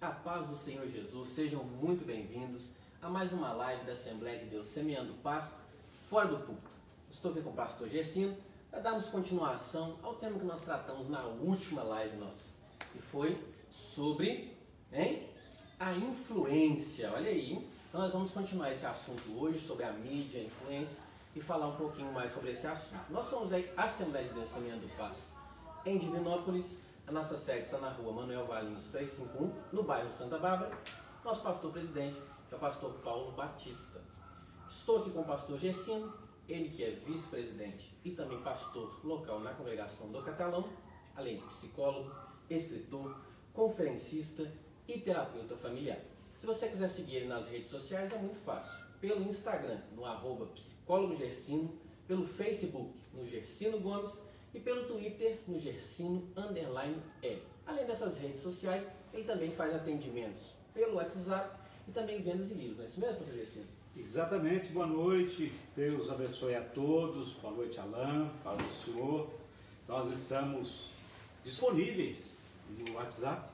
A paz do Senhor Jesus, sejam muito bem-vindos a mais uma live da Assembleia de Deus Semeando Paz fora do púlpito. Estou aqui com o pastor Gersino para darmos continuação ao tema que nós tratamos na última live nossa, que foi sobre a influência. Olha aí, então nós vamos continuar esse assunto hoje sobre a mídia, a influência e falar um pouquinho mais sobre esse assunto. Nós somos a Assembleia de Deus Semeando Paz em Divinópolis. A nossa sede está na rua Manuel Valinhos 351, no bairro Santa Bárbara. Nosso pastor-presidente é o pastor Paulo Batista. Estou aqui com o pastor Gersino, ele que é vice-presidente e também pastor local na congregação do Catalão, além de psicólogo, escritor, conferencista e terapeuta familiar. Se você quiser seguir ele nas redes sociais, é muito fácil. Pelo Instagram, no @psicólogogersino, pelo Facebook, no Gersino Gomes, e pelo Twitter, no Gersino_E. Além dessas redes sociais, ele também faz atendimentos pelo WhatsApp e também vendas de livros. Não é isso mesmo, professor Gersino? Exatamente. Boa noite. Deus abençoe a todos. Boa noite, Alain. Paz do Senhor. Nós estamos disponíveis no WhatsApp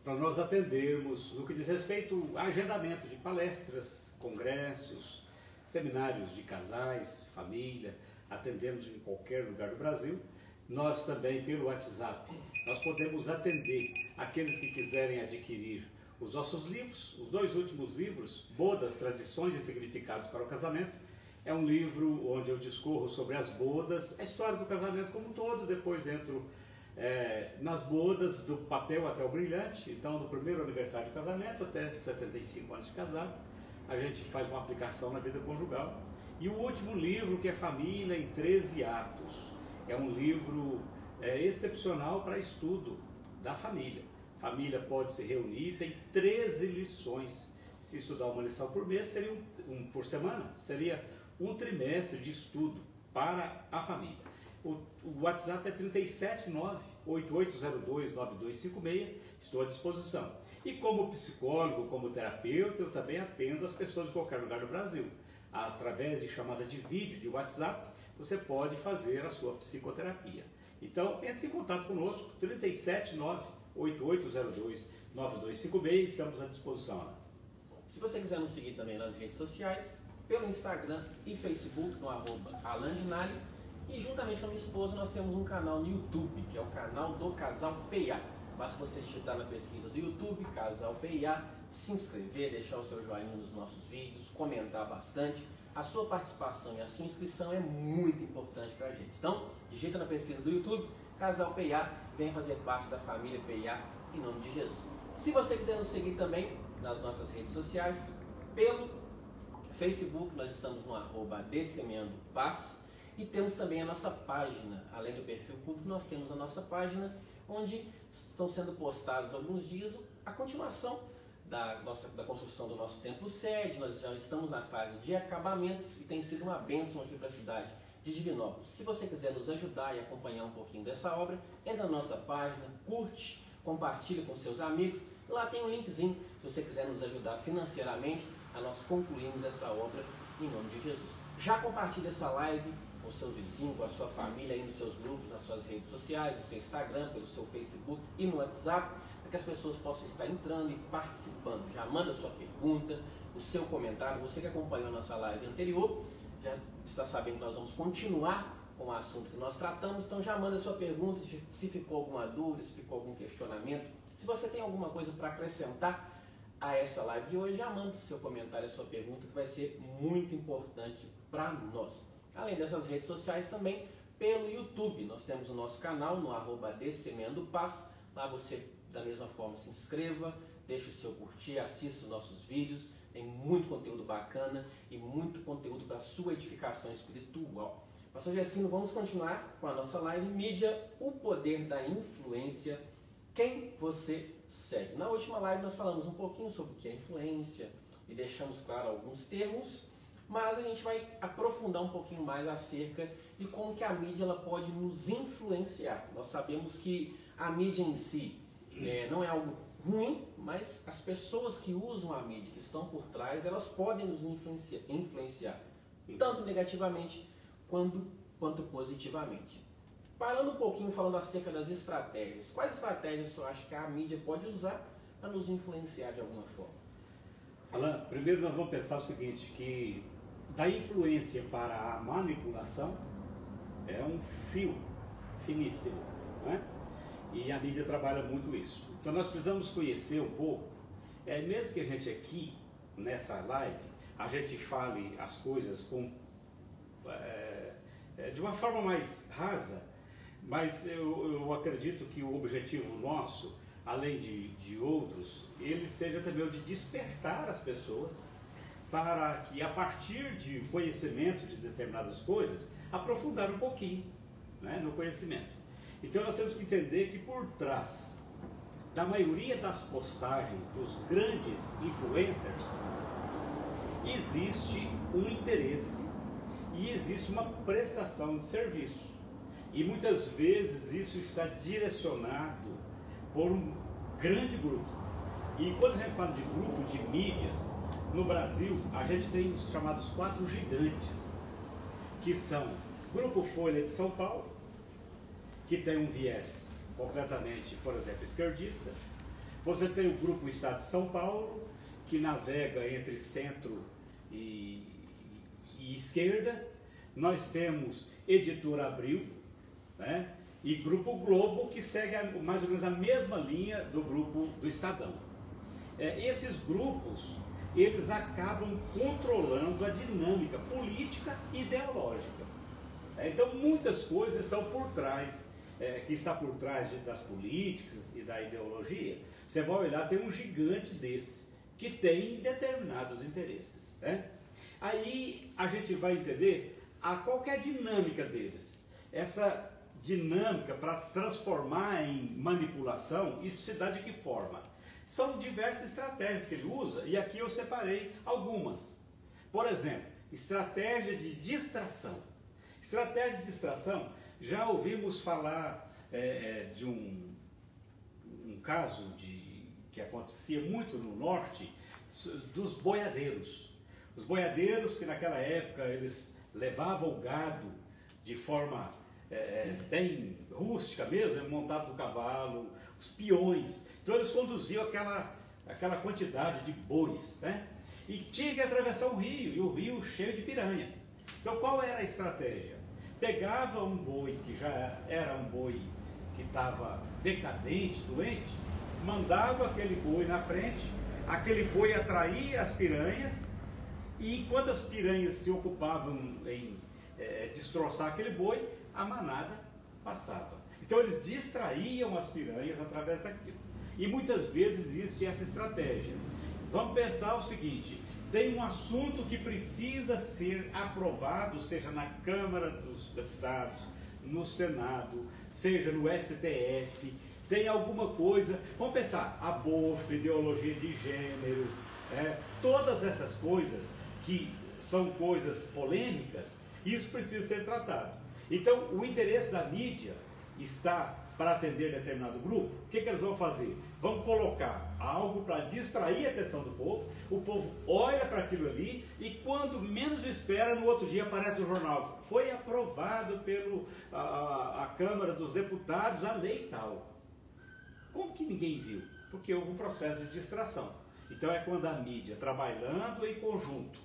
para nós atendermos no que diz respeito a agendamento de palestras, congressos, seminários de casais, família. Atendemos em qualquer lugar do Brasil. Nós também, pelo WhatsApp, nós podemos atender aqueles que quiserem adquirir os nossos livros, os 2 últimos livros, Bodas, Tradições e Significados para o Casamento. É um livro onde eu discorro sobre as bodas, a história do casamento como um todo, depois entro nas bodas, do papel até o brilhante, então do primeiro aniversário de casamento até 75 anos de casado, a gente faz uma aplicação na vida conjugal. E o último livro, que é Família em 13 Atos. É um livro excepcional para estudo da família. Família pode se reunir, tem 13 lições. Se estudar uma lição por mês, seria um por semana, seria um trimestre de estudo para a família. O WhatsApp é 379-8802-9256, estou à disposição. E como psicólogo, como terapeuta, eu também atendo as pessoas de qualquer lugar do Brasil. Através de chamada de vídeo de WhatsApp, você pode fazer a sua psicoterapia. Então, entre em contato conosco, 379-8802-9256, estamos à disposição. Se você quiser nos seguir também nas redes sociais, pelo Instagram e Facebook, no @alandinali, e juntamente com a minha esposa nós temos um canal no YouTube, que é o canal do Casal PIA. Basta você digitar na pesquisa do YouTube, Casal PIA, se inscrever, deixar o seu joinha nos nossos vídeos, comentar bastante. A sua participação e a sua inscrição é muito importante para a gente. Então, digita na pesquisa do YouTube, Casal PIA, venha fazer parte da família PIA, em nome de Jesus. Se você quiser nos seguir também nas nossas redes sociais, pelo Facebook, nós estamos no @DeSemeandoPaz, e temos também a nossa página. Além do perfil público, nós temos a nossa página, onde estão sendo postados alguns dias a continuação da construção do nosso templo sede. Nós já estamos na fase de acabamento e tem sido uma bênção aqui para a cidade de Divinópolis. Se você quiser nos ajudar e acompanhar um pouquinho dessa obra, entra na nossa página, curte, compartilha com seus amigos. Lá tem um linkzinho, se você quiser nos ajudar financeiramente, a nós concluirmos essa obra em nome de Jesus. Já compartilha essa live com o seu vizinho, com a sua família, aí nos seus grupos, nas suas redes sociais, no seu Instagram, pelo seu Facebook e no WhatsApp, para que as pessoas possam estar entrando e participando. Já manda a sua pergunta, o seu comentário. Você que acompanhou a nossa live anterior, já está sabendo que nós vamos continuar com o assunto que nós tratamos, então já manda a sua pergunta, se ficou alguma dúvida, se ficou algum questionamento. Se você tem alguma coisa para acrescentar a essa live de hoje, já manda o seu comentário, a sua pergunta, que vai ser muito importante para nós. Além dessas redes sociais também, pelo YouTube, nós temos o nosso canal no @DeSemeandoPaz. Lá você, da mesma forma, se inscreva, deixe o seu curtir, assista os nossos vídeos. Tem muito conteúdo bacana e muito conteúdo para a sua edificação espiritual. Pastor Gersino, vamos continuar com a nossa live Mídia, o poder da influência, quem você segue. Na última live nós falamos um pouquinho sobre o que é influência e deixamos claro alguns termos, mas a gente vai aprofundar um pouquinho mais acerca de como que a mídia ela pode nos influenciar. Nós sabemos que a mídia em si não é algo ruim, mas as pessoas que usam a mídia, que estão por trás, elas podem nos influenciar tanto negativamente quanto positivamente. Parando um pouquinho, falando acerca das estratégias. Quais estratégias você acha que a mídia pode usar a nos influenciar de alguma forma? Alan, primeiro nós vamos pensar o seguinte, que da influência para a manipulação é um fio finíssimo, né? E a mídia trabalha muito isso. Então nós precisamos conhecer um pouco, mesmo que a gente aqui, nessa live, a gente fale as coisas de uma forma mais rasa, mas eu acredito que o objetivo nosso, além de outros, ele seja também o de despertar as pessoas para que, a partir de conhecimento de determinadas coisas, aprofundar um pouquinho, né, no conhecimento. Então nós temos que entender que por trás da maioria das postagens dos grandes influencers existe um interesse e existe uma prestação de serviço. E muitas vezes isso está direcionado por um grande grupo. E quando a gente fala de grupo de mídias, no Brasil a gente tem os chamados 4 gigantes, que são Grupo Folha de São Paulo, que tem um viés completamente, por exemplo, esquerdista. Você tem o Grupo Estado de São Paulo, que navega entre centro e esquerda. Nós temos Editora Abril, né? E Grupo Globo, que segue mais ou menos a mesma linha do grupo do Estadão. Esses grupos, eles acabam controlando a dinâmica política e ideológica. Então muitas coisas estão por trás, que está por trás das políticas e da ideologia. Você vai olhar, tem um gigante desse, que tem determinados interesses, né? Aí a gente vai entender qual que é a dinâmica deles. Essa dinâmica para transformar em manipulação, isso se dá de que forma? São diversas estratégias que ele usa, e aqui eu separei algumas. Por exemplo, estratégia de distração. Estratégia de distração, já ouvimos falar de um caso que acontecia muito no norte, dos boiadeiros. Os boiadeiros que naquela época eles levavam o gado de forma bem rústica mesmo, montado no cavalo, os peões. Então eles conduziam aquela quantidade de bois, né? E tinha que atravessar o rio, e o rio cheio de piranha. Então qual era a estratégia? Pegava um boi que já era um boi que estava decadente, doente, mandava aquele boi na frente, aquele boi atraía as piranhas, e enquanto as piranhas se ocupavam em destroçar aquele boi, a manada passava. Então eles distraíam as piranhas através daquilo. E muitas vezes existe essa estratégia. Vamos pensar o seguinte: tem um assunto que precisa ser aprovado, seja na Câmara dos Deputados, no Senado, seja no STF, tem alguma coisa, vamos pensar, aborto, ideologia de gênero, todas essas coisas que são coisas polêmicas, isso precisa ser tratado. Então, o interesse da mídia está para atender determinado grupo. O que eles vão fazer? Vão colocar algo para distrair a atenção do povo, o povo olha para aquilo ali e quando menos espera, no outro dia aparece no jornal: foi aprovado pela Câmara dos Deputados a lei tal. Como que ninguém viu? Porque houve um processo de distração. Então é quando a mídia, trabalhando em conjunto,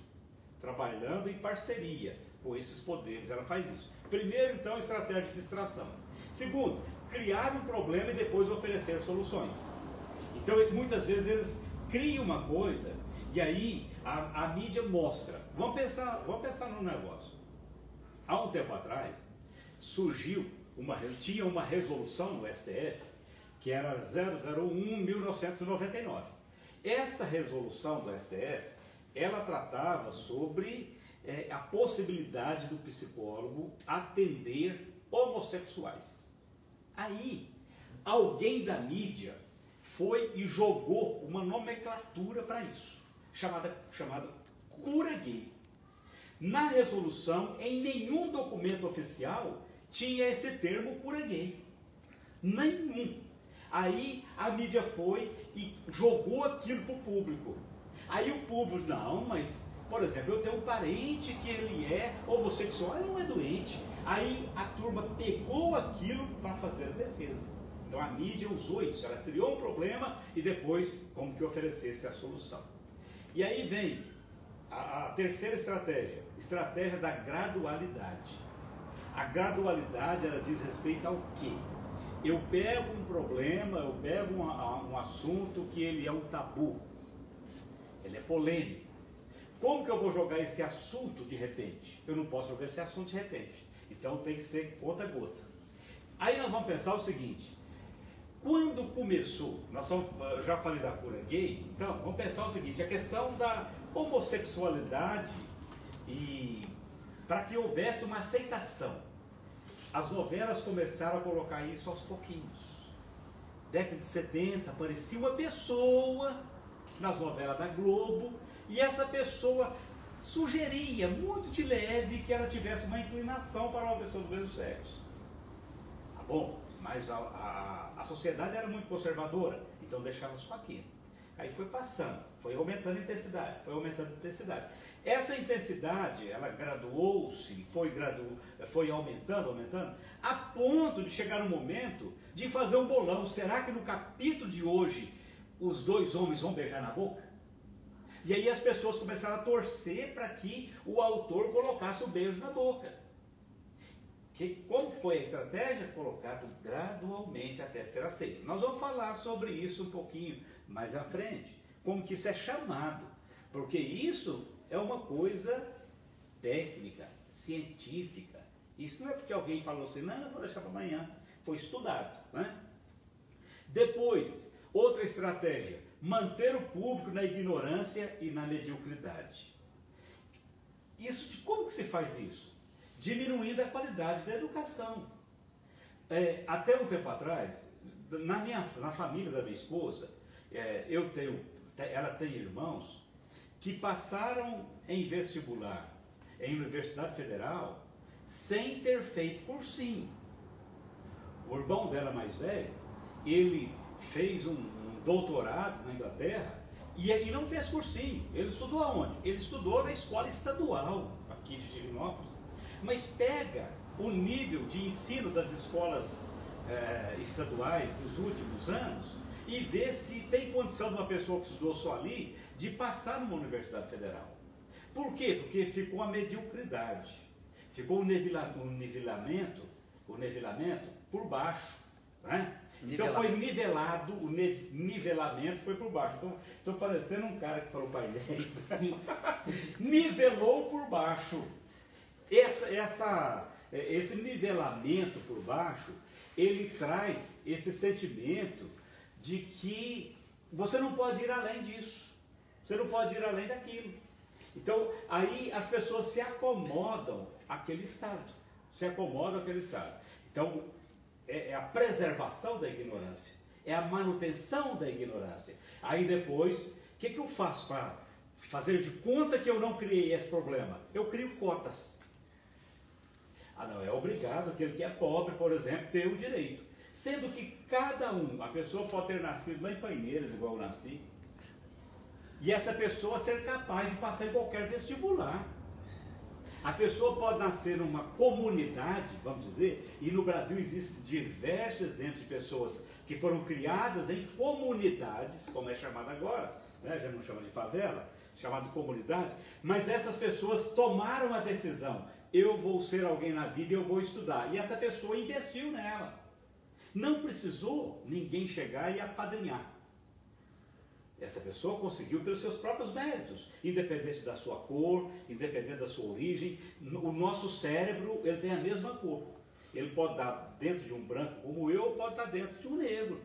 trabalhando em parceria com esses poderes, ela faz isso. Primeiro, então, estratégia de distração. Segundo, criar um problema e depois oferecer soluções. Então, muitas vezes eles criam uma coisa e aí a mídia mostra. Vamos pensar num negócio. Há um tempo atrás, tinha uma resolução no STF, que era 001/1999. Essa resolução do STF, ela tratava sobre a possibilidade do psicólogo atender homossexuais. Aí, alguém da mídia foi e jogou uma nomenclatura para isso, chamada cura gay. Na resolução, em nenhum documento oficial tinha esse termo cura gay. Nenhum. Aí a mídia foi e jogou aquilo para o público. Aí o público, não, mas, por exemplo, eu tenho um parente que ele é homossexual, ele não é doente. Aí a turma pegou aquilo para fazer a defesa. Então Então a mídia usou isso, ela criou um problema e depois como que oferecesse a solução. E aí vem a terceira estratégia, estratégia da gradualidade. A gradualidade, ela diz respeito ao quê? Eu pego um problema, eu pego um assunto que ele é um tabu, ele é polêmico. Como que eu vou jogar esse assunto de repente? Eu não posso jogar esse assunto de repente. Então tem que ser gota a gota. Aí nós vamos pensar o seguinte, quando começou, eu já falei da cura gay, então vamos pensar o seguinte, a questão da homossexualidade e para que houvesse uma aceitação. As novelas começaram a colocar isso aos pouquinhos. Década de 70, aparecia uma pessoa nas novelas da Globo e essa pessoa sugeria, muito de leve, que ela tivesse uma inclinação para uma pessoa do mesmo sexo. Tá bom, mas a sociedade era muito conservadora, então deixava só aqui. Aí foi passando, foi aumentando a intensidade, foi aumentando a intensidade. Essa intensidade, ela graduou-se, foi aumentando, a ponto de chegar um momento de fazer um bolão. Será que no capítulo de hoje os dois homens vão beijar na boca? E aí as pessoas começaram a torcer para que o autor colocasse o beijo na boca. Como que foi a estratégia? Colocado gradualmente até ser aceito. Nós vamos falar sobre isso um pouquinho mais à frente, como que isso é chamado, porque isso é uma coisa técnica, científica. Isso não é porque alguém falou assim, não, eu vou deixar para amanhã. Foi estudado, né? Depois, outra estratégia, manter o público na ignorância e na mediocridade. Como que se faz isso? Diminuindo a qualidade da educação. Até um tempo atrás, na família da minha esposa, ela tem irmãos que passaram em vestibular, em Universidade Federal, sem ter feito cursinho. O irmão dela mais velho, ele fez um doutorado na Inglaterra e não fez cursinho. Ele estudou aonde? Ele estudou na escola estadual, aqui de Divinópolis. Mas pega o nível de ensino das escolas estaduais dos últimos anos e vê se tem condição de uma pessoa que estudou só ali de passar numa universidade federal. Por quê? Porque ficou a mediocridade, ficou o nivelamento por baixo, né? Então foi nivelado, o nivelamento foi por baixo. Estou parecendo um cara que falou painéis. Nivelou por baixo. Esse nivelamento por baixo, ele traz esse sentimento de que você não pode ir além disso, você não pode ir além daquilo. Então, aí as pessoas se acomodam àquele estado, Então, é a preservação da ignorância, é a manutenção da ignorância. Aí depois, o que eu faço para fazer de conta que eu não criei esse problema? Eu crio cotas. Não, é obrigado aquele que é pobre, por exemplo, ter o direito. Sendo que a pessoa pode ter nascido lá em Paineiras, igual eu nasci, e essa pessoa ser capaz de passar em qualquer vestibular. A pessoa pode nascer numa comunidade, vamos dizer, e no Brasil existem diversos exemplos de pessoas que foram criadas em comunidades, como é chamada agora, né? Já não chama de favela, chamado de comunidade, mas essas pessoas tomaram a decisão, eu vou ser alguém na vida e eu vou estudar, e essa pessoa investiu nela. Não precisou ninguém chegar e apadrinhar. Essa pessoa conseguiu pelos seus próprios méritos, independente da sua cor, independente da sua origem. O nosso cérebro, ele tem a mesma cor. Ele pode estar dentro de um branco como eu, ou pode estar dentro de um negro,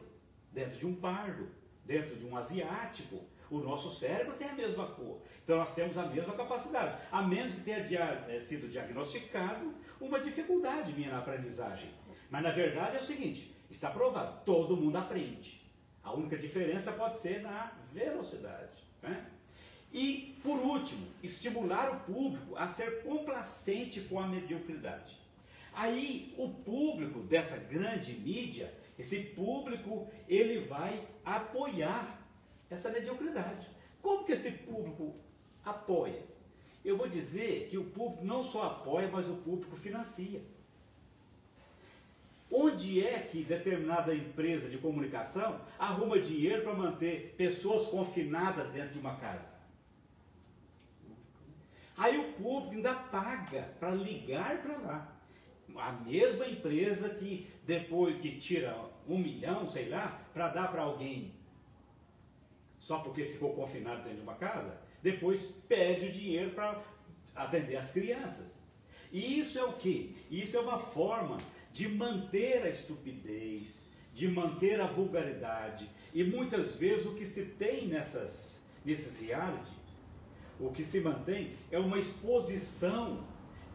dentro de um pardo, dentro de um asiático. O nosso cérebro tem a mesma cor. Então nós temos a mesma capacidade, a menos que tenha sido diagnosticado uma dificuldade minha na aprendizagem. Mas na verdade é o seguinte, está provado, todo mundo aprende. A única diferença pode ser na velocidade, né? E, por último, estimular o público a ser complacente com a mediocridade. Aí, o público dessa grande mídia, esse público, ele vai apoiar essa mediocridade. Como que esse público apoia? Eu vou dizer que o público não só apoia, mas o público financia. Onde é que determinada empresa de comunicação arruma dinheiro para manter pessoas confinadas dentro de uma casa? Aí o público ainda paga para ligar para lá. A mesma empresa que depois que tira 1 milhão, sei lá, para dar para alguém só porque ficou confinado dentro de uma casa, depois pede o dinheiro para atender as crianças. E isso é o quê? Isso é uma forma de manter a estupidez, de manter a vulgaridade. E muitas vezes o que se tem nesses reality, o que se mantém é uma exposição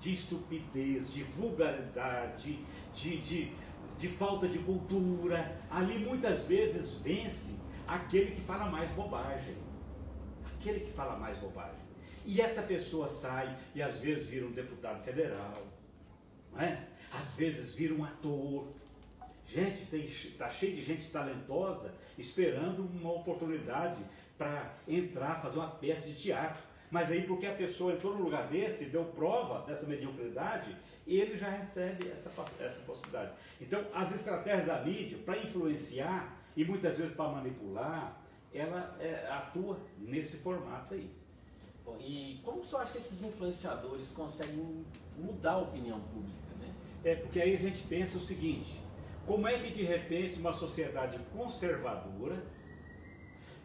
de estupidez, de vulgaridade, de falta de cultura. Ali muitas vezes vence aquele que fala mais bobagem. Aquele que fala mais bobagem. E essa pessoa sai e às vezes vira um deputado federal, não é? Às vezes vira um ator. Gente, está cheio de gente talentosa esperando uma oportunidade para entrar, fazer uma peça de teatro. Mas aí porque a pessoa entrou num lugar desse, deu prova dessa mediocridade, ele já recebe essa possibilidade. Então, as estratégias da mídia para influenciar e muitas vezes para manipular, ela atua nesse formato aí. Bom, e como você acha que esses influenciadores conseguem mudar a opinião pública, né? Porque aí a gente pensa o seguinte: como é que de repente uma sociedade conservadora,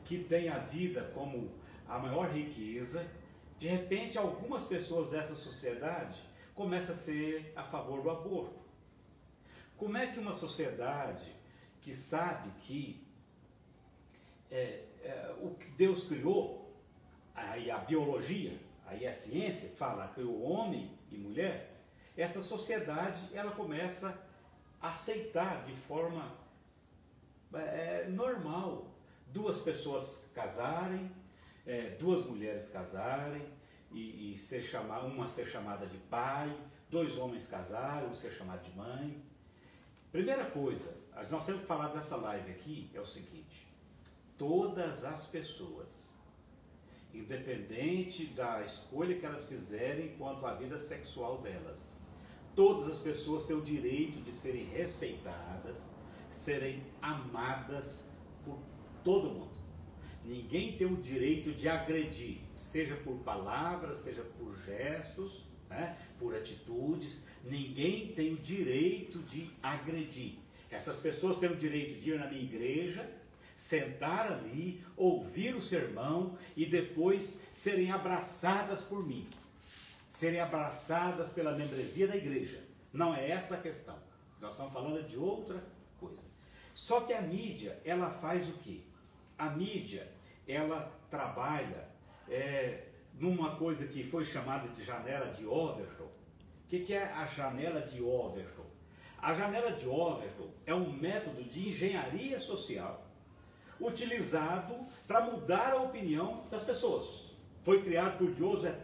que tem a vida como a maior riqueza, de repente algumas pessoas dessa sociedade começam a ser a favor do aborto? Como é que uma sociedade que sabe que o que Deus criou, aí a biologia, aí a ciência fala que o homem e mulher, essa sociedade ela começa a aceitar de forma normal duas pessoas casarem, duas mulheres casarem e uma ser chamada de pai, dois homens casarem, um ser chamado de mãe. Primeira coisa, nós temos que falar dessa live aqui, é o seguinte: todas as pessoas, independente da escolha que elas fizerem quanto à vida sexual delas, todas as pessoas têm o direito de serem respeitadas, serem amadas por todo mundo. Ninguém tem o direito de agredir, seja por palavras, seja por gestos, né, por atitudes. Ninguém tem o direito de agredir. Essas pessoas têm o direito de ir na minha igreja, sentar ali, ouvir o sermão e depois serem abraçadas por mim, serem abraçadas pela membresia da igreja. Não é essa a questão. Nós estamos falando de outra coisa. Só que a mídia, ela faz o quê? A mídia, ela trabalha numa coisa que foi chamada de janela de Overton. O que é a janela de Overton? A janela de Overton é um método de engenharia social utilizado para mudar a opinião das pessoas. Foi criado por Joseph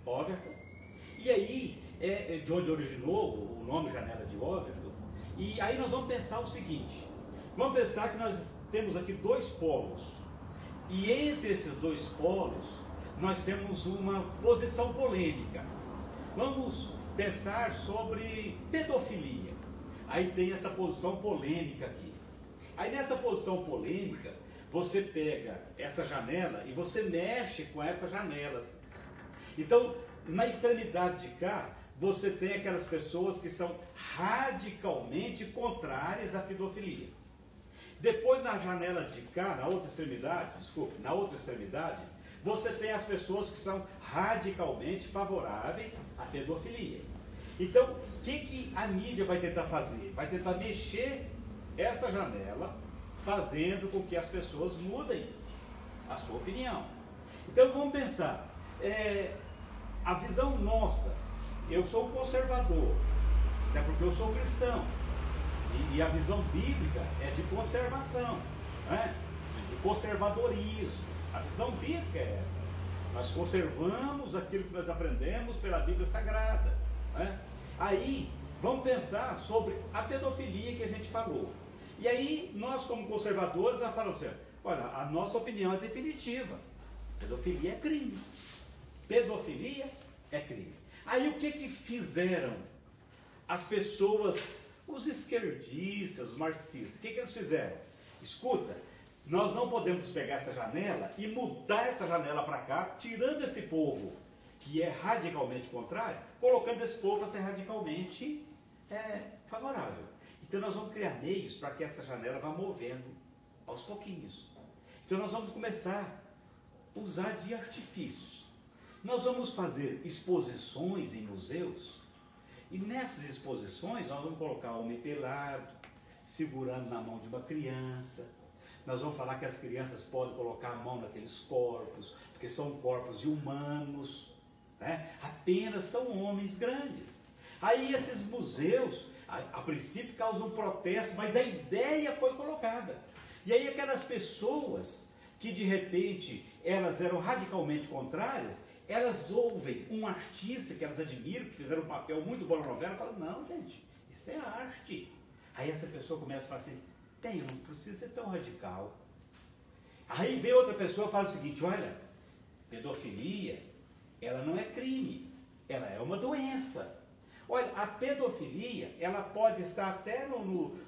Overton, e aí de onde originou o nome janela de Overton. E aí nós vamos pensar o seguinte: vamos pensar que nós temos aqui dois polos, e entre esses dois polos nós temos uma posição polêmica. Vamos pensar sobre pedofilia. Aí tem essa posição polêmica aqui. Aí nessa posição polêmica, você pega essa janela e você mexe com essas janelas. Então, na extremidade de cá, você tem aquelas pessoas que são radicalmente contrárias à pedofilia. Depois, na janela de cá, na outra extremidade, você tem as pessoas que são radicalmente favoráveis à pedofilia. Então, o que a mídia vai tentar fazer? Vai tentar mexer essa janela, fazendo com que as pessoas mudem a sua opinião. Então, vamos pensar. A visão nossa, eu sou um conservador, até porque eu sou cristão. E a visão bíblica é de conservação, né? De conservadorismo. A visão bíblica é essa. Nós conservamos aquilo que nós aprendemos pela Bíblia Sagrada, né? Aí, vamos pensar sobre a pedofilia que a gente falou. E aí, nós como conservadores, nós falamos assim: olha, a nossa opinião é definitiva. Pedofilia é crime. Pedofilia é crime. Aí, o que fizeram as pessoas, Os esquerdistas, os marxistas, o que eles fizeram? Escuta, nós não podemos pegar essa janela e mudar essa janela para cá, tirando esse povo que é radicalmente contrário, colocando esse povo para ser radicalmente favorável. Então nós vamos criar meios para que essa janela vá movendo aos pouquinhos. Então nós vamos começar a usar de artifícios. Nós vamos fazer exposições em museus, e nessas exposições nós vamos colocar homem pelado, segurando na mão de uma criança. Nós vamos falar que as crianças podem colocar a mão naqueles corpos, porque são corpos humanos, né? Apenas são homens grandes. Aí esses museus, a princípio, causam um protesto, mas a ideia foi colocada. E aí aquelas pessoas que de repente elas eram radicalmente contrárias, elas ouvem um artista que elas admiram, que fizeram um papel muito bom na novela, e falam, não, gente, isso é arte. Aí essa pessoa começa a falar assim, eu não preciso ser tão radical. Aí vem outra pessoa e fala o seguinte, olha, pedofilia, ela não é crime, ela é uma doença. Olha, a pedofilia, ela pode estar até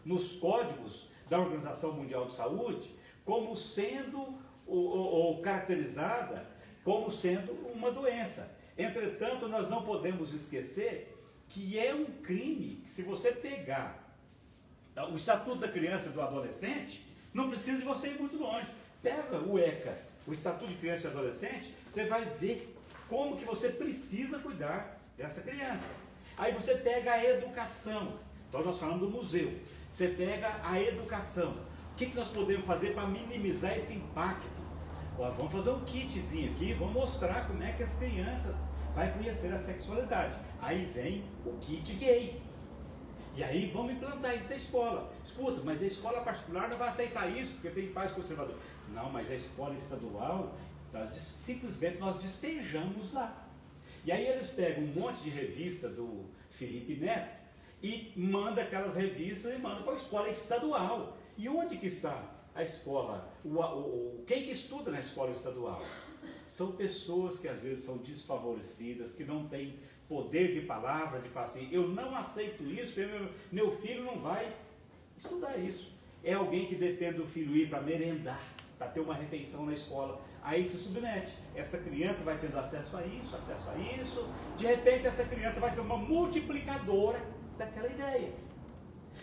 nos códigos da Organização Mundial de Saúde, como sendo, ou caracterizada, como sendo uma doença. Entretanto, nós não podemos esquecer que é um crime, que se você pegar o Estatuto da Criança e do Adolescente, não precisa de você ir muito longe. Pega o ECA, o Estatuto de Criança e Adolescente, você vai ver como que você precisa cuidar dessa criança. Aí você pega a educação, então nós falamos do museu, você pega a educação. O que nós podemos fazer para minimizar esse impacto? Ó, vamos fazer um kitzinho aqui, vamos mostrar como é que as crianças vão conhecer a sexualidade. Aí vem o kit gay. E aí vamos implantar isso na escola. Escuta, mas a escola particular não vai aceitar isso, porque tem pais conservadores. Não, mas a escola estadual, simplesmente nós despejamos lá. E aí eles pegam um monte de revista do Felipe Neto e mandam aquelas revistas e mandam para a escola estadual. E onde que está a escola? Quem que estuda na escola estadual? São pessoas que às vezes são desfavorecidas, que não têm poder de palavra, de falar assim, eu não aceito isso, porque meu filho não vai estudar isso. É alguém que depende do filho ir para merendar, para ter uma refeição na escola. Aí se submete. Essa criança vai tendo acesso a isso, de repente essa criança vai ser uma multiplicadora daquela ideia.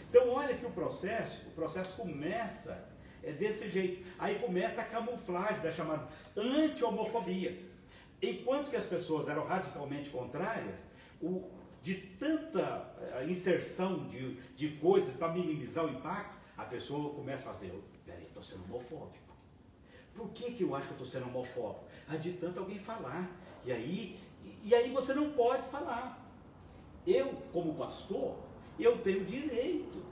Então olha que o processo começa desse jeito. Aí começa a camuflagem da chamada anti-homofobia. Enquanto que as pessoas eram radicalmente contrárias, de tanta inserção de coisas para minimizar o impacto, a pessoa começa a fazer, peraí, estou sendo homofóbico. Por que eu acho que eu estou sendo homofóbico? De tanto alguém falar. E aí você não pode falar. Eu, como pastor, eu tenho o direito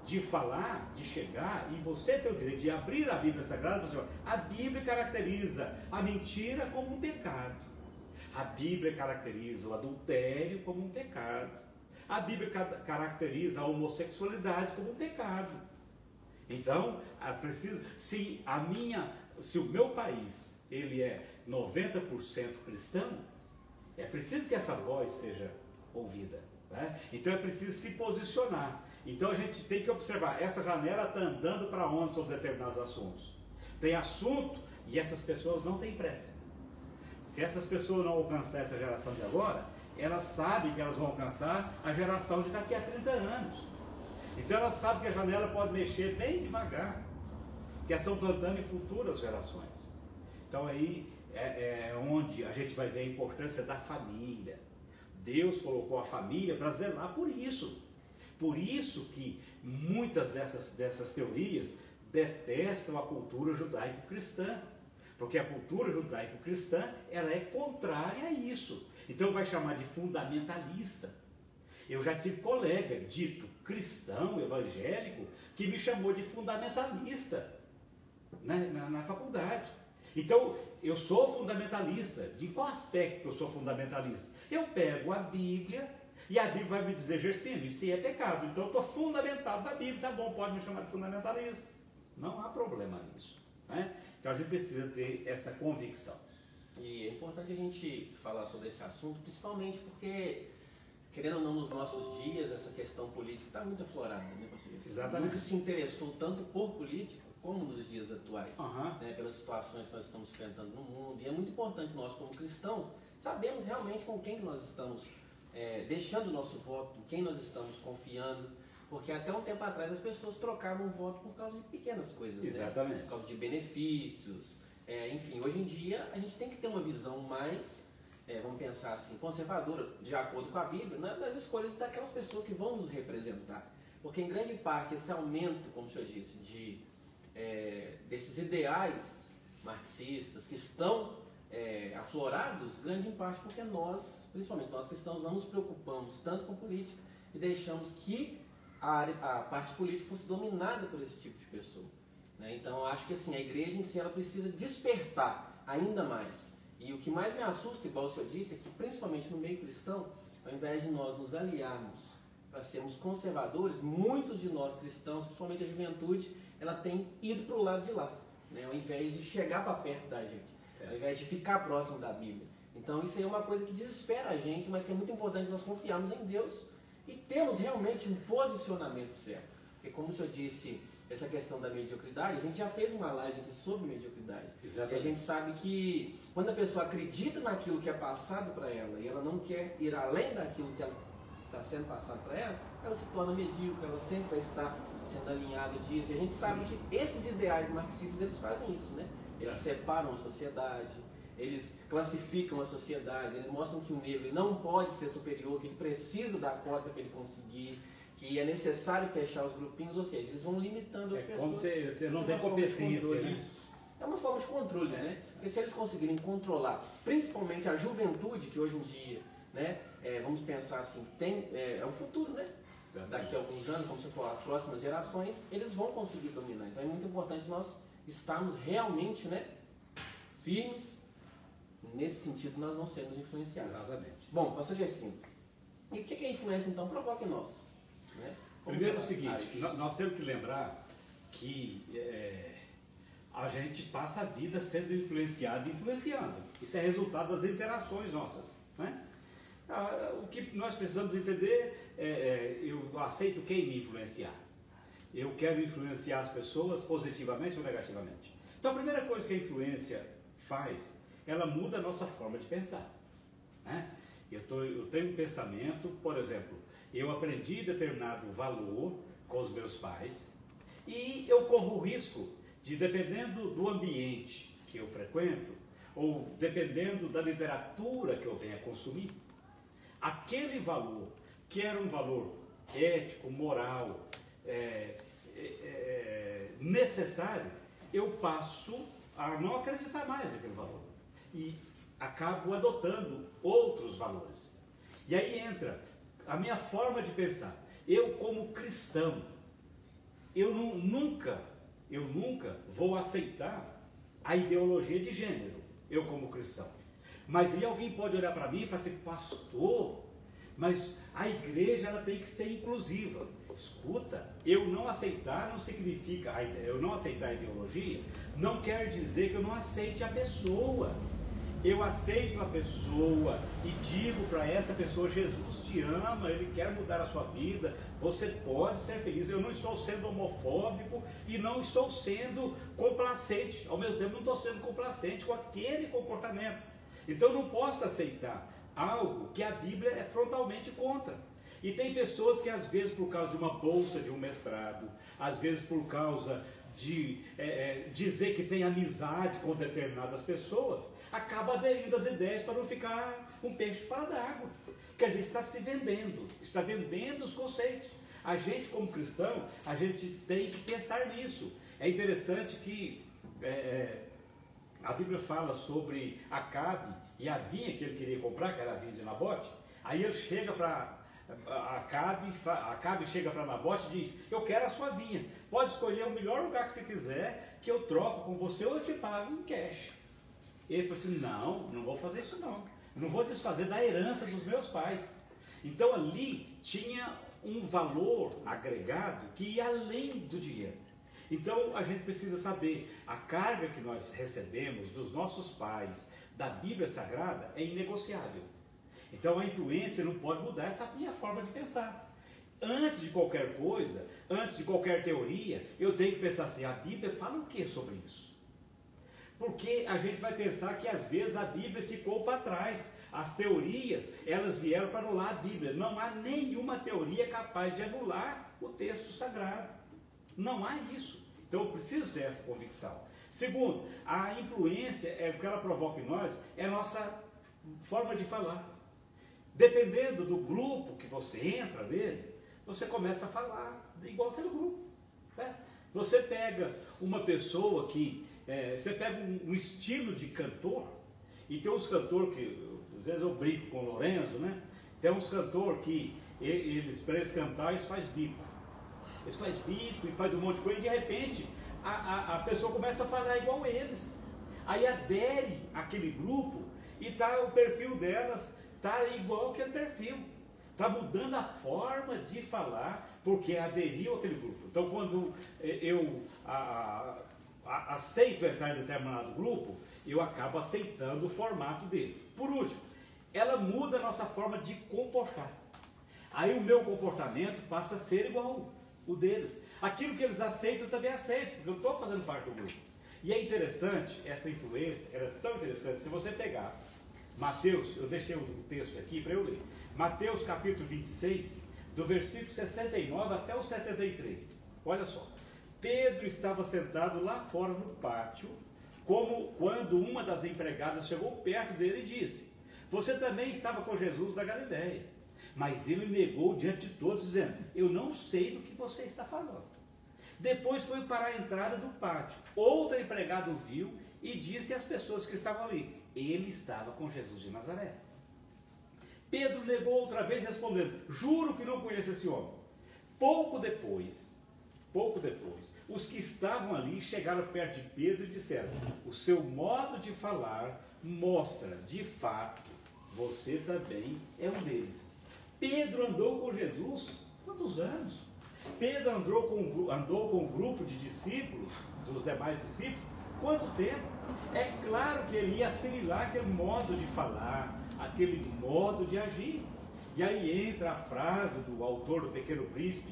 de falar, de chegar, e você tem o direito de abrir a Bíblia Sagrada e dizer, a Bíblia caracteriza a mentira como um pecado. A Bíblia caracteriza o adultério como um pecado. A Bíblia caracteriza a homossexualidade como um pecado. Então, se o meu país ele é 90% cristão, é preciso que essa voz seja ouvida. Né? Então é preciso se posicionar. Então a gente tem que observar, essa janela está andando para onde sobre determinados assuntos. Tem assunto e essas pessoas não têm pressa. Se essas pessoas não alcançar essa geração de agora, elas sabem que elas vão alcançar a geração de daqui a 30 anos. Então elas sabem que a janela pode mexer bem devagar, que elas estão plantando em futuras gerações. Então aí é onde a gente vai ver a importância da família. Deus colocou a família para zelar por isso. Por isso que muitas dessas teorias detestam a cultura judaico-cristã. Porque a cultura judaico-cristã, ela é contrária a isso. Então vai chamar de fundamentalista. Eu já tive colega dito cristão, evangélico, que me chamou de fundamentalista na faculdade. Então, eu sou fundamentalista. De qual aspecto eu sou fundamentalista? Eu pego a Bíblia e a Bíblia vai me dizer, Gersino, isso é pecado. Então, eu estou fundamentado na Bíblia, tá bom, pode me chamar de fundamentalista. Não há problema nisso. Né? Então, a gente precisa ter essa convicção. E é importante a gente falar sobre esse assunto, principalmente porque querendo ou não, nos nossos dias, essa questão política está muito aflorada, né, pastor Jesse? Exatamente. Nunca se interessou tanto por política como nos dias atuais, Aham. né, pelas situações que nós estamos enfrentando no mundo. E é muito importante nós, como cristãos, sabemos realmente com quem que nós estamos deixando o nosso voto, em quem nós estamos confiando, porque até um tempo atrás as pessoas trocavam o voto por causa de pequenas coisas, Exatamente. né? Por causa de benefícios, enfim, hoje em dia a gente tem que ter uma visão mais, vamos pensar assim, conservadora, de acordo com a Bíblia, né, das escolhas daquelas pessoas que vão nos representar. Porque em grande parte esse aumento, como o senhor disse, desses ideais marxistas que estão aflorados, grande em parte porque nós, principalmente nós cristãos, não nos preocupamos tanto com política e deixamos que a parte política fosse dominada por esse tipo de pessoa, né? Então eu acho que assim, a igreja em si ela precisa despertar ainda mais. E o que mais me assusta, igual o senhor disse, é que principalmente no meio cristão, ao invés de nós nos aliarmos para sermos conservadores, muitos de nós cristãos, principalmente a juventude, ela tem ido para o lado de lá, né? Ao invés de chegar para perto da gente, ao invés de ficar próximo da Bíblia. Então isso aí é uma coisa que desespera a gente, mas que é muito importante nós confiarmos em Deus e termos realmente um posicionamento certo. Porque como o senhor disse, essa questão da mediocridade, a gente já fez uma live aqui sobre mediocridade. Exatamente. E a gente sabe que quando a pessoa acredita naquilo que é passado para ela e ela não quer ir além daquilo que está sendo passado para ela, ela se torna medíocre, ela sempre vai estar sendo alinhada disso. E a gente sabe que esses ideais marxistas, eles fazem isso, né? Eles separam a sociedade, eles classificam a sociedade, eles mostram que o negro não pode ser superior, que ele precisa da cota para ele conseguir, que é necessário fechar os grupinhos, ou seja, eles vão limitando as pessoas. Como você não tem competência, né? É uma forma de controle, né? Porque se eles conseguirem controlar, principalmente a juventude, que hoje em dia, né, vamos pensar assim, é o futuro, né? Daqui a alguns anos, como você falou, as próximas gerações, eles vão conseguir dominar. Então é muito importante nós estarmos realmente, né, firmes. Nesse sentido, nós não sermos influenciados. Exatamente. Bom, pastor Gessinho, e o que é influência, então? Provoca em nós. Né? Primeiro é o seguinte, nós temos que lembrar que a gente passa a vida sendo influenciado e influenciando. Isso é resultado das interações nossas. Né? O que nós precisamos entender eu aceito quem me influenciar. Eu quero influenciar as pessoas positivamente ou negativamente. Então a primeira coisa que a influência faz, ela muda a nossa forma de pensar. Né? Eu tenho um pensamento, por exemplo, eu aprendi determinado valor com os meus pais e eu corro o risco de, dependendo do ambiente que eu frequento, ou dependendo da literatura que eu venha consumir, aquele valor, que era um valor ético, moral, necessário, eu passo a não acreditar mais naquele valor. E acabo adotando outros valores. E aí entra a minha forma de pensar. Eu, como cristão, eu nunca vou aceitar a ideologia de gênero, eu como cristão. Mas aí alguém pode olhar para mim e falar assim, pastor, mas a igreja ela tem que ser inclusiva. Escuta, eu não aceitar não significa, eu não aceitar a ideologia não quer dizer que eu não aceite a pessoa. Eu aceito a pessoa e digo para essa pessoa, Jesus te ama, Ele quer mudar a sua vida, você pode ser feliz. Eu não estou sendo homofóbico e não estou sendo complacente, ao mesmo tempo não estou sendo complacente com aquele comportamento. Então eu não posso aceitar algo que a Bíblia é frontalmente contra. E tem pessoas que às vezes por causa de uma bolsa de um mestrado, às vezes por causa de dizer que tem amizade com determinadas pessoas, acaba aderindo às ideias para não ficar um peixe fora d'água. Quer dizer, está se vendendo, está vendendo os conceitos. A gente como cristão, a gente tem que pensar nisso. É interessante que a Bíblia fala sobre Acabe e a vinha que ele queria comprar, que era a vinha de Nabote. Aí ele chega para Acabe chega para Nabote e diz, eu quero a sua vinha, pode escolher o melhor lugar que você quiser, que eu troco com você ou eu te pago em cash. Ele falou assim, não vou fazer isso não vou desfazer da herança dos meus pais. Então ali tinha um valor agregado que ia além do dinheiro. Então a gente precisa saber, a carga que nós recebemos dos nossos pais, da Bíblia Sagrada, é inegociável. Então a influência não pode mudar essa minha forma de pensar. Antes de qualquer coisa, antes de qualquer teoria, eu tenho que pensar assim, a Bíblia fala o que sobre isso? Porque a gente vai pensar que às vezes a Bíblia ficou para trás. As teorias, elas vieram para anular a Bíblia. Não há nenhuma teoria capaz de anular o texto sagrado. Não há isso. Então eu preciso ter essa convicção. Segundo, a influência, o que ela provoca em nós, é a nossa forma de falar. Dependendo do grupo que você entra nele, você começa a falar igual aquele grupo. Né? Você pega uma pessoa que... você pega um estilo de cantor, e tem uns cantores que, às vezes eu brinco com o Lorenzo, né? Tem uns cantores que, para eles cantar, eles fazem bico. Eles fazem bico e fazem um monte de coisa, e de repente, a pessoa começa a falar igual eles. Aí adere àquele grupo, e o perfil delas está igual aquele perfil. Está mudando a forma de falar, porque aderiu àquele grupo. Então, quando eu aceito entrar em determinado grupo, eu acabo aceitando o formato deles. Por último, ela muda a nossa forma de comportar. Aí o meu comportamento passa a ser igual o deles. Aquilo que eles aceitam, eu também aceito, porque eu estou fazendo parte do grupo. E é interessante, essa influência, era tão interessante, se você pegar Mateus, eu deixei o texto aqui para eu ler, Mateus capítulo 26, do versículo 69 até o 73. Olha só. Pedro estava sentado lá fora no pátio, como quando uma das empregadas chegou perto dele e disse: você também estava com Jesus da Galileia. Mas ele negou diante de todos, dizendo: eu não sei do que você está falando. Depois foi para a entrada do pátio. Outro empregado viu e disse às pessoas que estavam ali: ele estava com Jesus de Nazaré. Pedro negou outra vez, respondendo: juro que não conheço esse homem. Pouco depois, os que estavam ali chegaram perto de Pedro e disseram: o seu modo de falar mostra, de fato, você também é um deles. Pedro andou com Jesus quantos anos? Pedro andou com um grupo de discípulos, dos demais discípulos, quanto tempo? É claro que ele ia assimilar aquele modo de falar, aquele modo de agir. E aí entra a frase do autor do Pequeno Príncipe: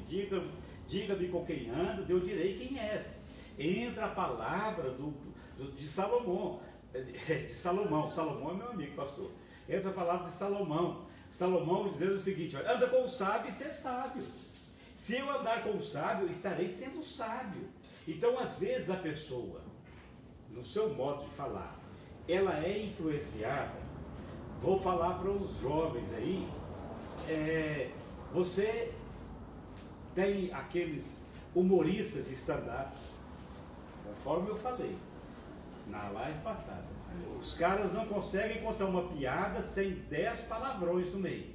diga-me com quem andas, eu direi quem és. Entra a palavra de Salomão, Salomão é meu amigo, pastor. Entra a palavra de Salomão dizendo o seguinte: olha, anda com o sábio e ser sábio. Se eu andar com o sábio, estarei sendo sábio. Então, às vezes, a pessoa, no seu modo de falar, ela é influenciada. Vou falar para os jovens aí, você tem aqueles humoristas de stand-up, conforme eu falei na live passada. Os caras não conseguem contar uma piada sem 10 palavrões no meio.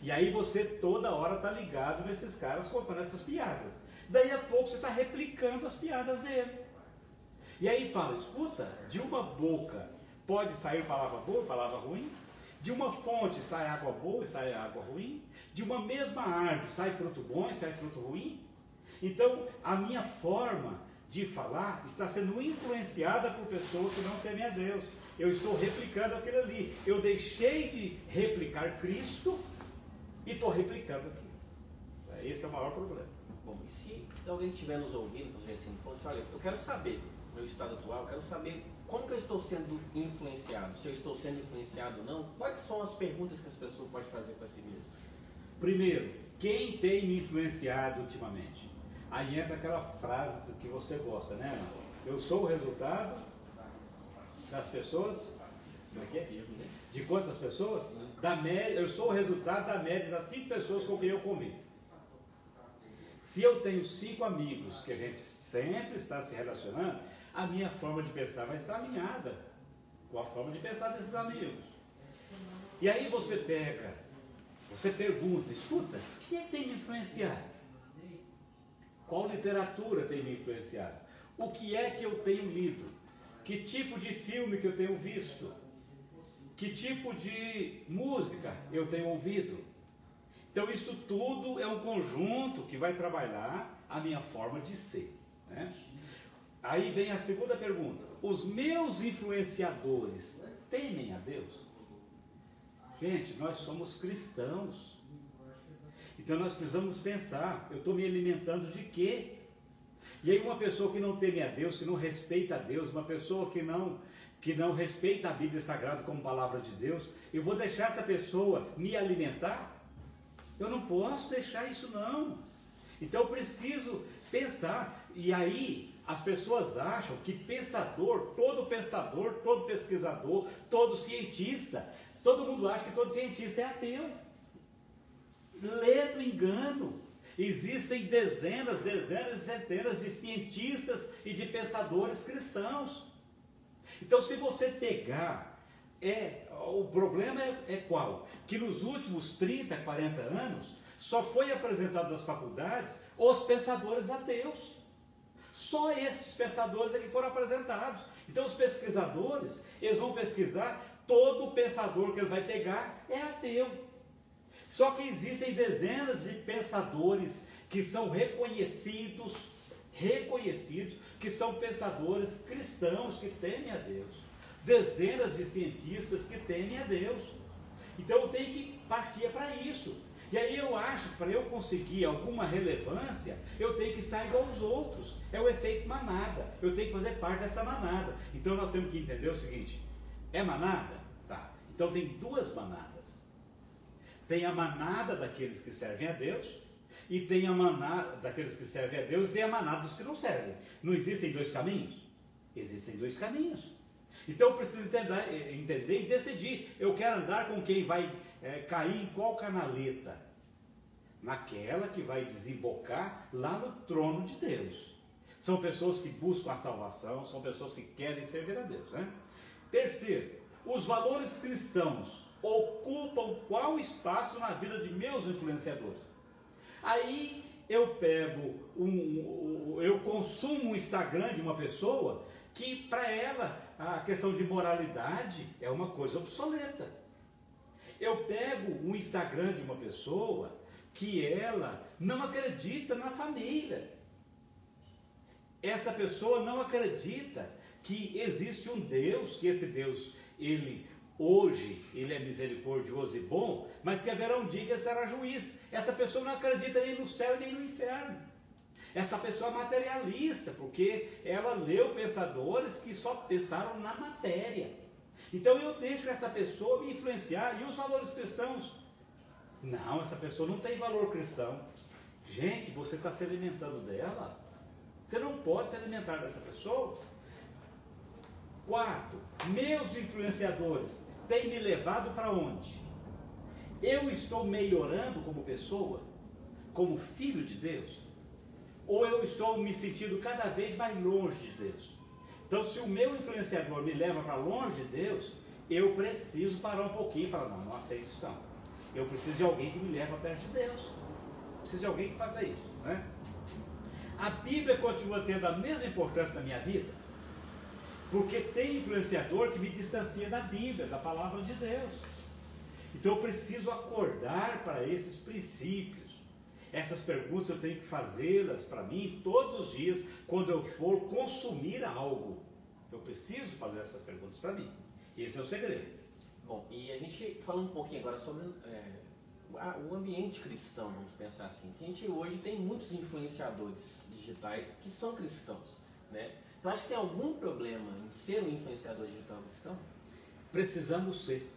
E aí você toda hora está ligado nesses caras contando essas piadas. Daí a pouco você está replicando as piadas dele. E aí fala: escuta, de uma boca pode sair palavra boa e palavra ruim. De uma fonte sai água boa e sai água ruim. De uma mesma árvore sai fruto bom e sai fruto ruim. Então a minha forma de falar está sendo influenciada por pessoas que não temem a Deus. Eu estou replicando aquilo ali. Eu deixei de replicar Cristo e estou replicando aquilo. Esse é o maior problema. Bom, e se alguém estiver nos ouvindo, assim, olha, eu quero saber, no meu estado atual, eu quero saber como que eu estou sendo influenciado, se eu estou sendo influenciado ou não, quais são as perguntas que as pessoas podem fazer para si mesmo? Primeiro, quem tem me influenciado ultimamente? Aí entra aquela frase do que você gosta, né, mano? Eu sou o resultado das pessoas. Como é que é? De quantas pessoas? Da média, eu sou o resultado da média das 5 pessoas com quem eu convivo. Se eu tenho 5 amigos que a gente sempre está se relacionando, a minha forma de pensar vai estar alinhada com a forma de pensar desses amigos. E aí você pergunta: escuta, o que é que tem me influenciado? Qual literatura tem me influenciado? O que é que eu tenho lido? Que tipo de filme que eu tenho visto? Que tipo de música eu tenho ouvido? Então isso tudo é um conjunto que vai trabalhar a minha forma de ser, né? Aí vem a segunda pergunta: os meus influenciadores temem a Deus? Gente, nós somos cristãos. Então nós precisamos pensar, eu estou me alimentando de quê? E aí uma pessoa que não teme a Deus, que não respeita a Deus, uma pessoa que não respeita a Bíblia Sagrada como palavra de Deus, eu vou deixar essa pessoa me alimentar? Eu não posso deixar isso não. Então eu preciso pensar. E aí as pessoas acham que pensador, todo pesquisador, todo cientista, todo mundo acha que todo cientista é ateu. Ledo engano. Existem dezenas e centenas de cientistas e de pensadores cristãos. Então, se você pegar, o problema é qual? Que nos últimos 30, 40 anos, só foi apresentado nas faculdades os pensadores ateus. Só esses pensadores é que foram apresentados. Então, os pesquisadores, eles vão pesquisar, todo pensador que ele vai pegar é ateu. Só que existem dezenas de pensadores que são reconhecidos, que são pensadores cristãos que temem a Deus. Dezenas de cientistas que temem a Deus. Então eu tenho que partir para isso. E aí eu acho que para eu conseguir alguma relevância, eu tenho que estar igual aos outros. É o efeito manada. Eu tenho que fazer parte dessa manada. Então nós temos que entender o seguinte: é manada? Tá. Então tem duas manadas. Tem a manada daqueles que servem a Deus, e tem a manada daqueles que servem a Deus, e tem a manada dos que não servem. Não existem dois caminhos? Existem dois caminhos. Então eu preciso entender e decidir. Eu quero andar com quem vai cair em qual canaleta? Naquela que vai desembocar lá no trono de Deus. São pessoas que buscam a salvação, são pessoas que querem servir a Deus, né? Terceiro, os valores cristãos ocupam qual espaço na vida de meus influenciadores? Aí eu eu consumo o Instagram de uma pessoa que para ela a questão de moralidade é uma coisa obsoleta. Eu pego o Instagram de uma pessoa que ela não acredita na família. Essa pessoa não acredita que existe um Deus, que esse Deus, hoje ele é misericordioso e bom, mas que haverá um dia que ele será juiz. Essa pessoa não acredita nem no céu nem no inferno. Essa pessoa é materialista, porque ela leu pensadores que só pensaram na matéria. Então eu deixo essa pessoa me influenciar. E os valores cristãos? Não, essa pessoa não tem valor cristão. Gente, você está se alimentando dela? Você não pode se alimentar dessa pessoa. Quarto, meus influenciadores têm me levado para onde? Eu estou melhorando como pessoa? Como filho de Deus? Ou eu estou me sentindo cada vez mais longe de Deus? Então, se o meu influenciador me leva para longe de Deus, eu preciso parar um pouquinho e falar: não aceito isso não. Eu preciso de alguém que me leve perto de Deus. Preciso de alguém que faça isso, né? A Bíblia continua tendo a mesma importância na minha vida, porque tem influenciador que me distancia da Bíblia, da palavra de Deus. Então eu preciso acordar para esses princípios. Essas perguntas eu tenho que fazê-las para mim todos os dias, quando eu for consumir algo. Eu preciso fazer essas perguntas para mim. Esse é o segredo. Bom, e a gente falando um pouquinho agora sobre o ambiente cristão, vamos pensar assim. Que a gente hoje tem muitos influenciadores digitais que são cristãos, né? Tu acha que tem algum problema em ser um influenciador digital cristão? Precisamos ser.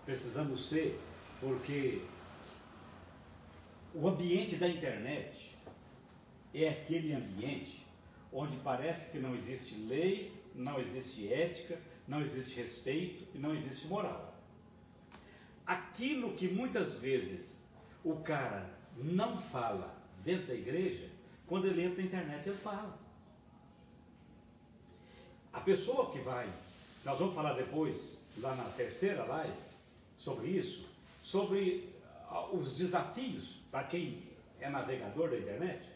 Precisamos ser, porque o ambiente da internet é aquele ambiente onde parece que não existe lei, não existe ética, não existe respeito e não existe moral. Aquilo que muitas vezes o cara não fala dentro da igreja, quando ele entra na internet ele fala. A pessoa que vai, nós vamos falar depois, lá na terceira live, sobre isso, sobre os desafios para quem é navegador da internet.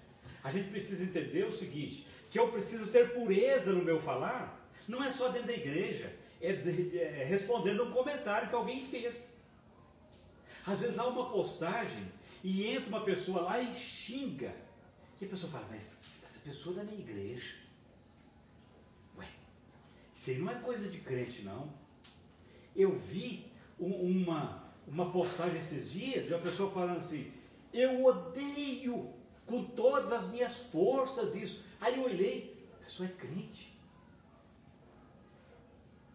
A gente precisa entender o seguinte, que eu preciso ter pureza no meu falar, não é só dentro da igreja, é respondendo um comentário que alguém fez. Às vezes há uma postagem e entra uma pessoa lá e xinga, e a pessoa fala: mas essa pessoa é da minha igreja. Ué, isso aí não é coisa de crente não. Eu vi uma postagem esses dias de uma pessoa falando assim: eu odeio com todas as minhas forças isso. Aí eu olhei, a pessoa é crente.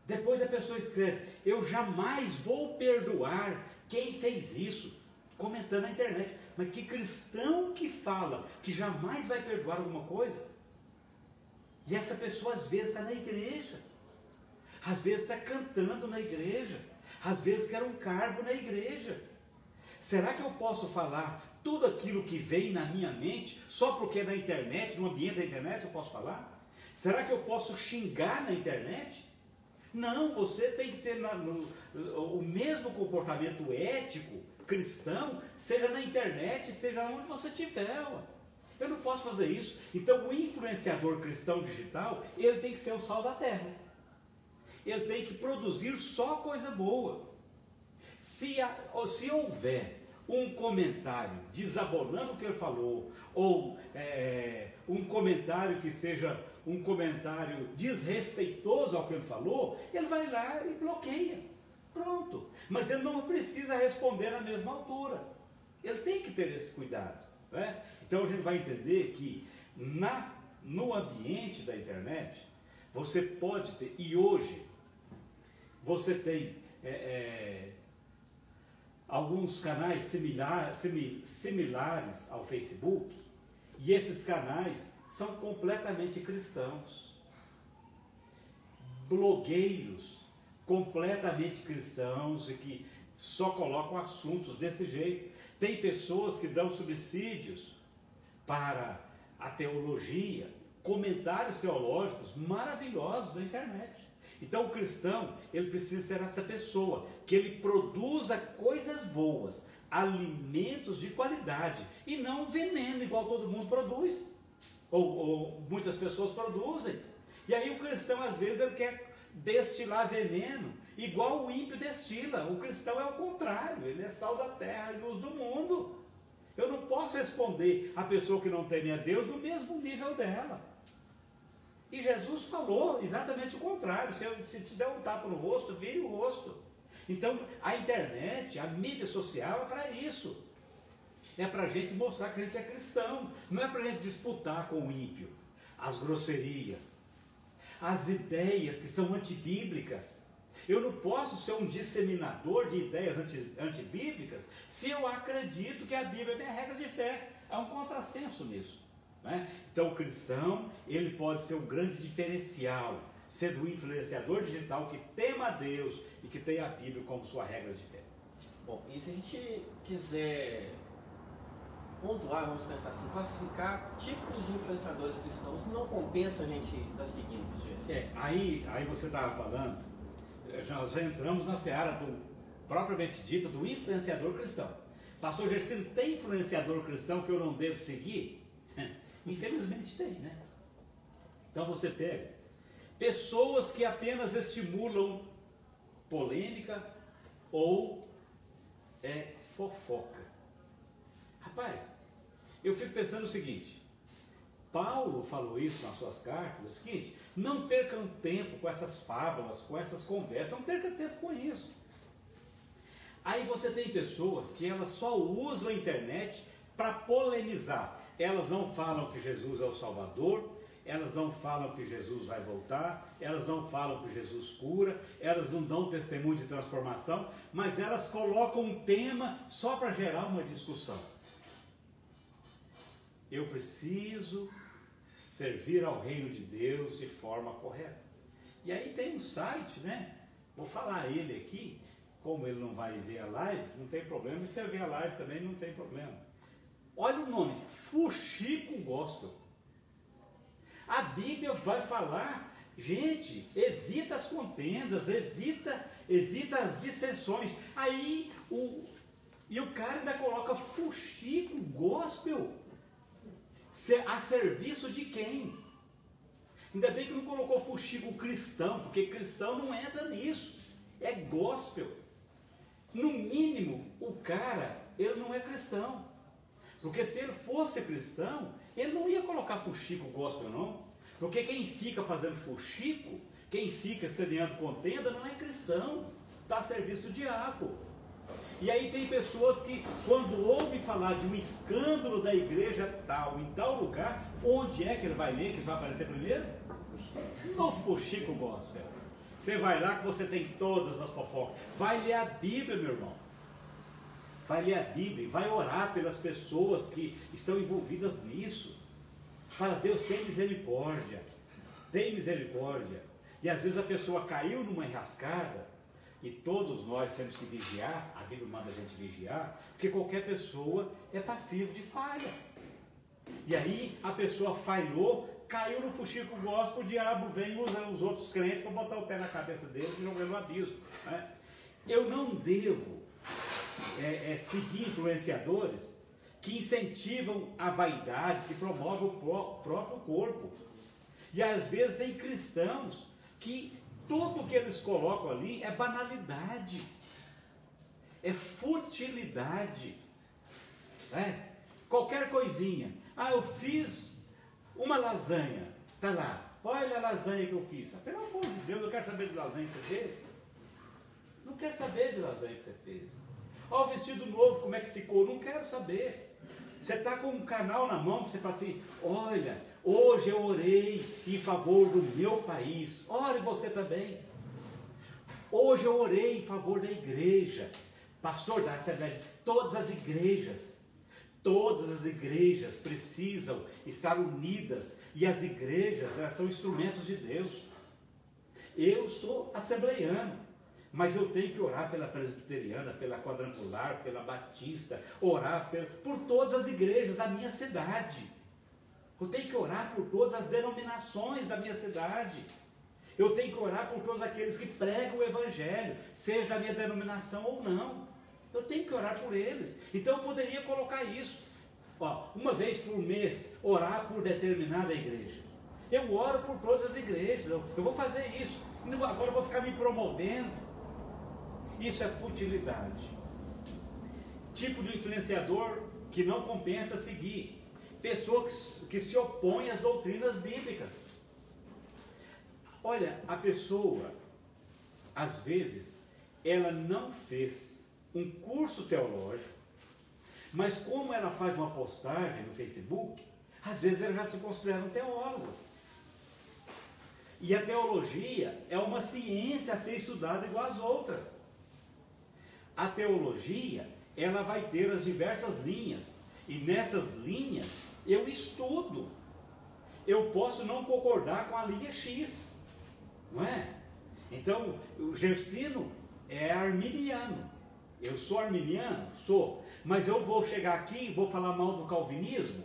Depois a pessoa escreve: eu jamais vou perdoar quem fez isso, comentando na internet. Mas que cristão que fala que jamais vai perdoar alguma coisa? E essa pessoa às vezes está na igreja, às vezes está cantando na igreja, às vezes quer um cargo na igreja. Será que eu posso falar tudo aquilo que vem na minha mente só porque é na internet, no ambiente da internet eu posso falar? Será que eu posso xingar na internet? Não, você tem que ter o mesmo comportamento ético cristão, seja na internet, seja onde você estiver. Eu não posso fazer isso. Então o influenciador cristão digital, ele tem que ser o sal da terra. Ele tem que produzir só coisa boa. Se houver um comentário desabonando o que ele falou, ou um comentário que seja um comentário desrespeitoso ao que ele falou, ele vai lá e bloqueia. Pronto. Mas ele não precisa responder na mesma altura. Ele tem que ter esse cuidado, né? Então a gente vai entender que no ambiente da internet, você pode ter, e hoje você tem alguns canais similares ao Facebook, e esses canais são completamente cristãos. Blogueiros completamente cristãos e que só colocam assuntos desse jeito. Tem pessoas que dão subsídios para a teologia, comentários teológicos maravilhosos na internet. Então o cristão, ele precisa ser essa pessoa, que ele produza coisas boas, alimentos de qualidade, e não veneno igual todo mundo produz, ou muitas pessoas produzem. E aí o cristão às vezes ele quer destilar veneno, igual o ímpio destila. O cristão é o contrário, ele é sal da terra e luz do mundo. Eu não posso responder a pessoa que não teme a Deus no mesmo nível dela. E Jesus falou exatamente o contrário: se te der um tapa no rosto, vire o rosto. Então a internet, a mídia social é para isso. É para a gente mostrar que a gente é cristão. Não é para a gente disputar com o ímpio as grosserias, as ideias que são antibíblicas. Eu não posso ser um disseminador de ideias antibíblicas se eu acredito que a Bíblia é minha regra de fé. É um contrassenso nisso, né? Então o cristão, ele pode ser um grande diferencial, sendo um influenciador digital que tema a Deus e que tem a Bíblia como sua regra de fé. Bom, e se a gente quiser pontuar, vamos pensar assim, classificar tipos de influenciadores cristãos, não compensa a gente estar seguindo isso. Aí você estava falando, nós já entramos na seara propriamente dita do influenciador cristão. Pastor Gersino, tem influenciador cristão que eu não devo seguir? Infelizmente tem, né? Então você pega pessoas que apenas estimulam polêmica ou fofoca. Rapaz, eu fico pensando o seguinte: Paulo falou isso nas suas cartas, o seguinte: não percam tempo com essas fábulas, com essas conversas, não percam tempo com isso. Aí você tem pessoas que elas só usam a internet para polemizar. Elas não falam que Jesus é o Salvador, elas não falam que Jesus vai voltar, elas não falam que Jesus cura, elas não dão testemunho de transformação, mas elas colocam um tema só para gerar uma discussão. Eu preciso servir ao reino de Deus de forma correta. E aí tem um site, né? Vou falar ele aqui, como ele não vai ver a live, não tem problema, e se ele ver a live também não tem problema. Olha o nome, Fuxico Gospel. A Bíblia vai falar, gente, evita as contendas, evita as dissensões. Aí o cara ainda coloca Fuxico Gospel. A serviço de quem? Ainda bem que não colocou fuxico cristão, porque cristão não entra nisso. É gospel. No mínimo, o cara, ele não é cristão. Porque se ele fosse cristão, ele não ia colocar fuxico gospel, não. Porque quem fica fazendo fuxico, quem fica semeando contenda, não é cristão. está a serviço do diabo. E aí tem pessoas que, quando ouvem falar de um escândalo da igreja tal, em tal lugar, onde é que ele vai ler, que isso vai aparecer primeiro? No Fuxico Gospel. Você vai lá que você tem todas as fofocas. Vai ler a Bíblia, meu irmão. Vai ler a Bíblia, vai orar pelas pessoas que estão envolvidas nisso. Fala, Deus, tem misericórdia. Tem misericórdia. E às vezes a pessoa caiu numa enrascada, e todos nós temos que vigiar, a Bíblia manda a gente vigiar, porque qualquer pessoa é passivo de falha. E aí a pessoa falhou, caiu no Fuxico Gospel, o diabo vem e usa os outros crentes para botar o pé na cabeça dele e jogar no abismo. Né? Eu não devo seguir influenciadores que incentivam a vaidade, que promovem o próprio corpo. E às vezes tem cristãos que tudo que eles colocam ali é banalidade, é futilidade, né? Qualquer coisinha. Ah, eu fiz uma lasanha, tá lá, olha a lasanha que eu fiz. Pelo amor de Deus, eu quero saber de lasanha que você fez. Não quero saber de lasanha que você fez. Ó, o vestido novo, como é que ficou? Não quero saber. Você está com um canal na mão, você fala assim, olha, hoje eu orei em favor do meu país. Ore você também. Hoje eu orei em favor da igreja. Pastor da Assembleia, todas as igrejas precisam estar unidas. E as igrejas, elas são instrumentos de Deus. Eu sou assembleiano, mas eu tenho que orar pela presbiteriana, pela quadrangular, pela batista, orar por todas as igrejas da minha cidade. Eu tenho que orar por todas as denominações da minha cidade. Eu tenho que orar por todos aqueles que pregam o evangelho, seja da minha denominação ou não. Eu tenho que orar por eles. Então eu poderia colocar isso. Ó, uma vez por mês, orar por determinada igreja. Eu oro por todas as igrejas. Eu vou fazer isso. Agora eu vou ficar me promovendo. Isso é futilidade. Tipo de influenciador que não compensa seguir. Pessoa que se opõe às doutrinas bíblicas. Olha, a pessoa, às vezes, ela não fez um curso teológico, mas como ela faz uma postagem no Facebook, às vezes ela já se considera um teólogo. E a teologia é uma ciência a ser estudada igual às outras. A teologia, ela vai ter as diversas linhas, e nessas linhas eu estudo. Eu posso não concordar com a linha X, não é? Então, o Gersino é arminiano. Eu sou arminiano? Sou. Mas eu vou chegar aqui e vou falar mal do calvinismo?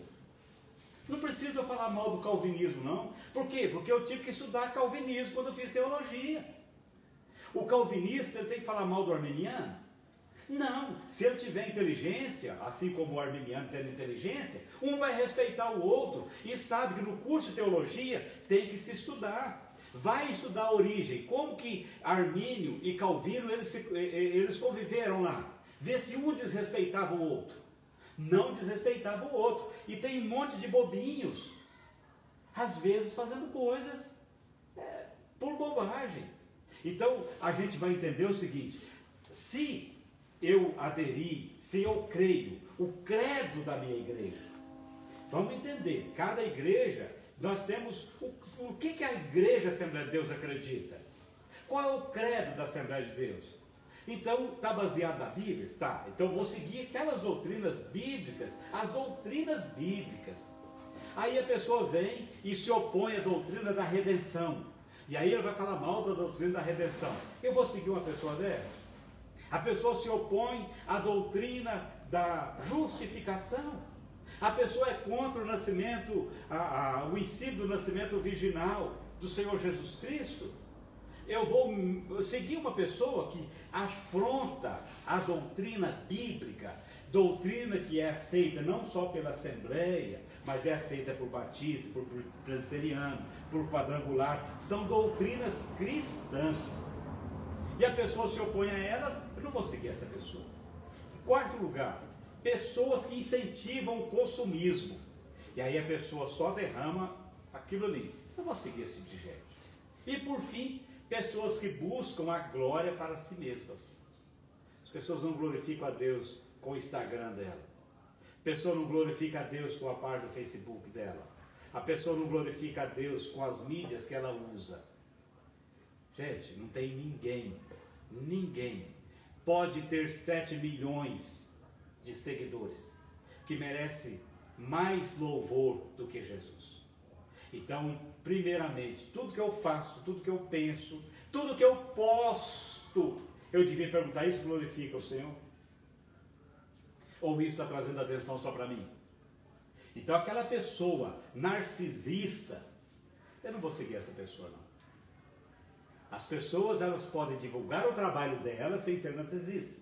Não preciso eu falar mal do calvinismo, não. Por quê? Porque eu tive que estudar calvinismo quando eu fiz teologia. O calvinista, ele tem que falar mal do arminiano? Não. Se ele tiver inteligência, assim como o arminiano tem inteligência, um vai respeitar o outro e sabe que no curso de teologia tem que se estudar. Vai estudar a origem, como que Armínio e Calvino eles conviveram lá. Vê se um desrespeitava o outro. Não desrespeitava o outro. E tem um monte de bobinhos, às vezes fazendo coisas por bobagem. Então a gente vai entender o seguinte: se eu aderir, se eu creio o credo da minha igreja, vamos entender, cada igreja, nós temos o que a igreja Assembleia de Deus acredita. Qual é o credo da Assembleia de Deus? Então, está baseado na Bíblia? Tá. Então, vou seguir aquelas doutrinas bíblicas, as doutrinas bíblicas. Aí a pessoa vem e se opõe à doutrina da redenção. E aí ele vai falar mal da doutrina da redenção. Eu vou seguir uma pessoa dessa? A pessoa se opõe à doutrina da justificação. A pessoa é contra o nascimento, o ensino do nascimento virginal do Senhor Jesus Cristo. Eu vou seguir uma pessoa que afronta a doutrina bíblica, doutrina que é aceita não só pela Assembleia, mas é aceita por batista, por presbiteriano, por quadrangular. São doutrinas cristãs. E a pessoa se opõe a elas, eu não vou seguir essa pessoa. Em quarto lugar, pessoas que incentivam o consumismo. E aí a pessoa só derrama aquilo ali. Eu vou seguir esse tipo de gente. E por fim, Pessoas que buscam a glória para si mesmas. As pessoas não glorificam a Deus com o Instagram dela. A pessoa não glorifica a Deus com a parte do Facebook dela. A pessoa não glorifica a Deus com as mídias que ela usa. Gente, não tem ninguém pode ter 7 milhões de seguidores que merece mais louvor do que Jesus. Então, primeiramente, tudo que eu faço, tudo que eu penso, tudo que eu posto, eu devia perguntar: isso glorifica o Senhor? Ou isso está trazendo atenção só para mim? Então, aquela pessoa narcisista, eu não vou seguir essa pessoa, não. As pessoas, elas podem divulgar o trabalho delas sem ser narcisista.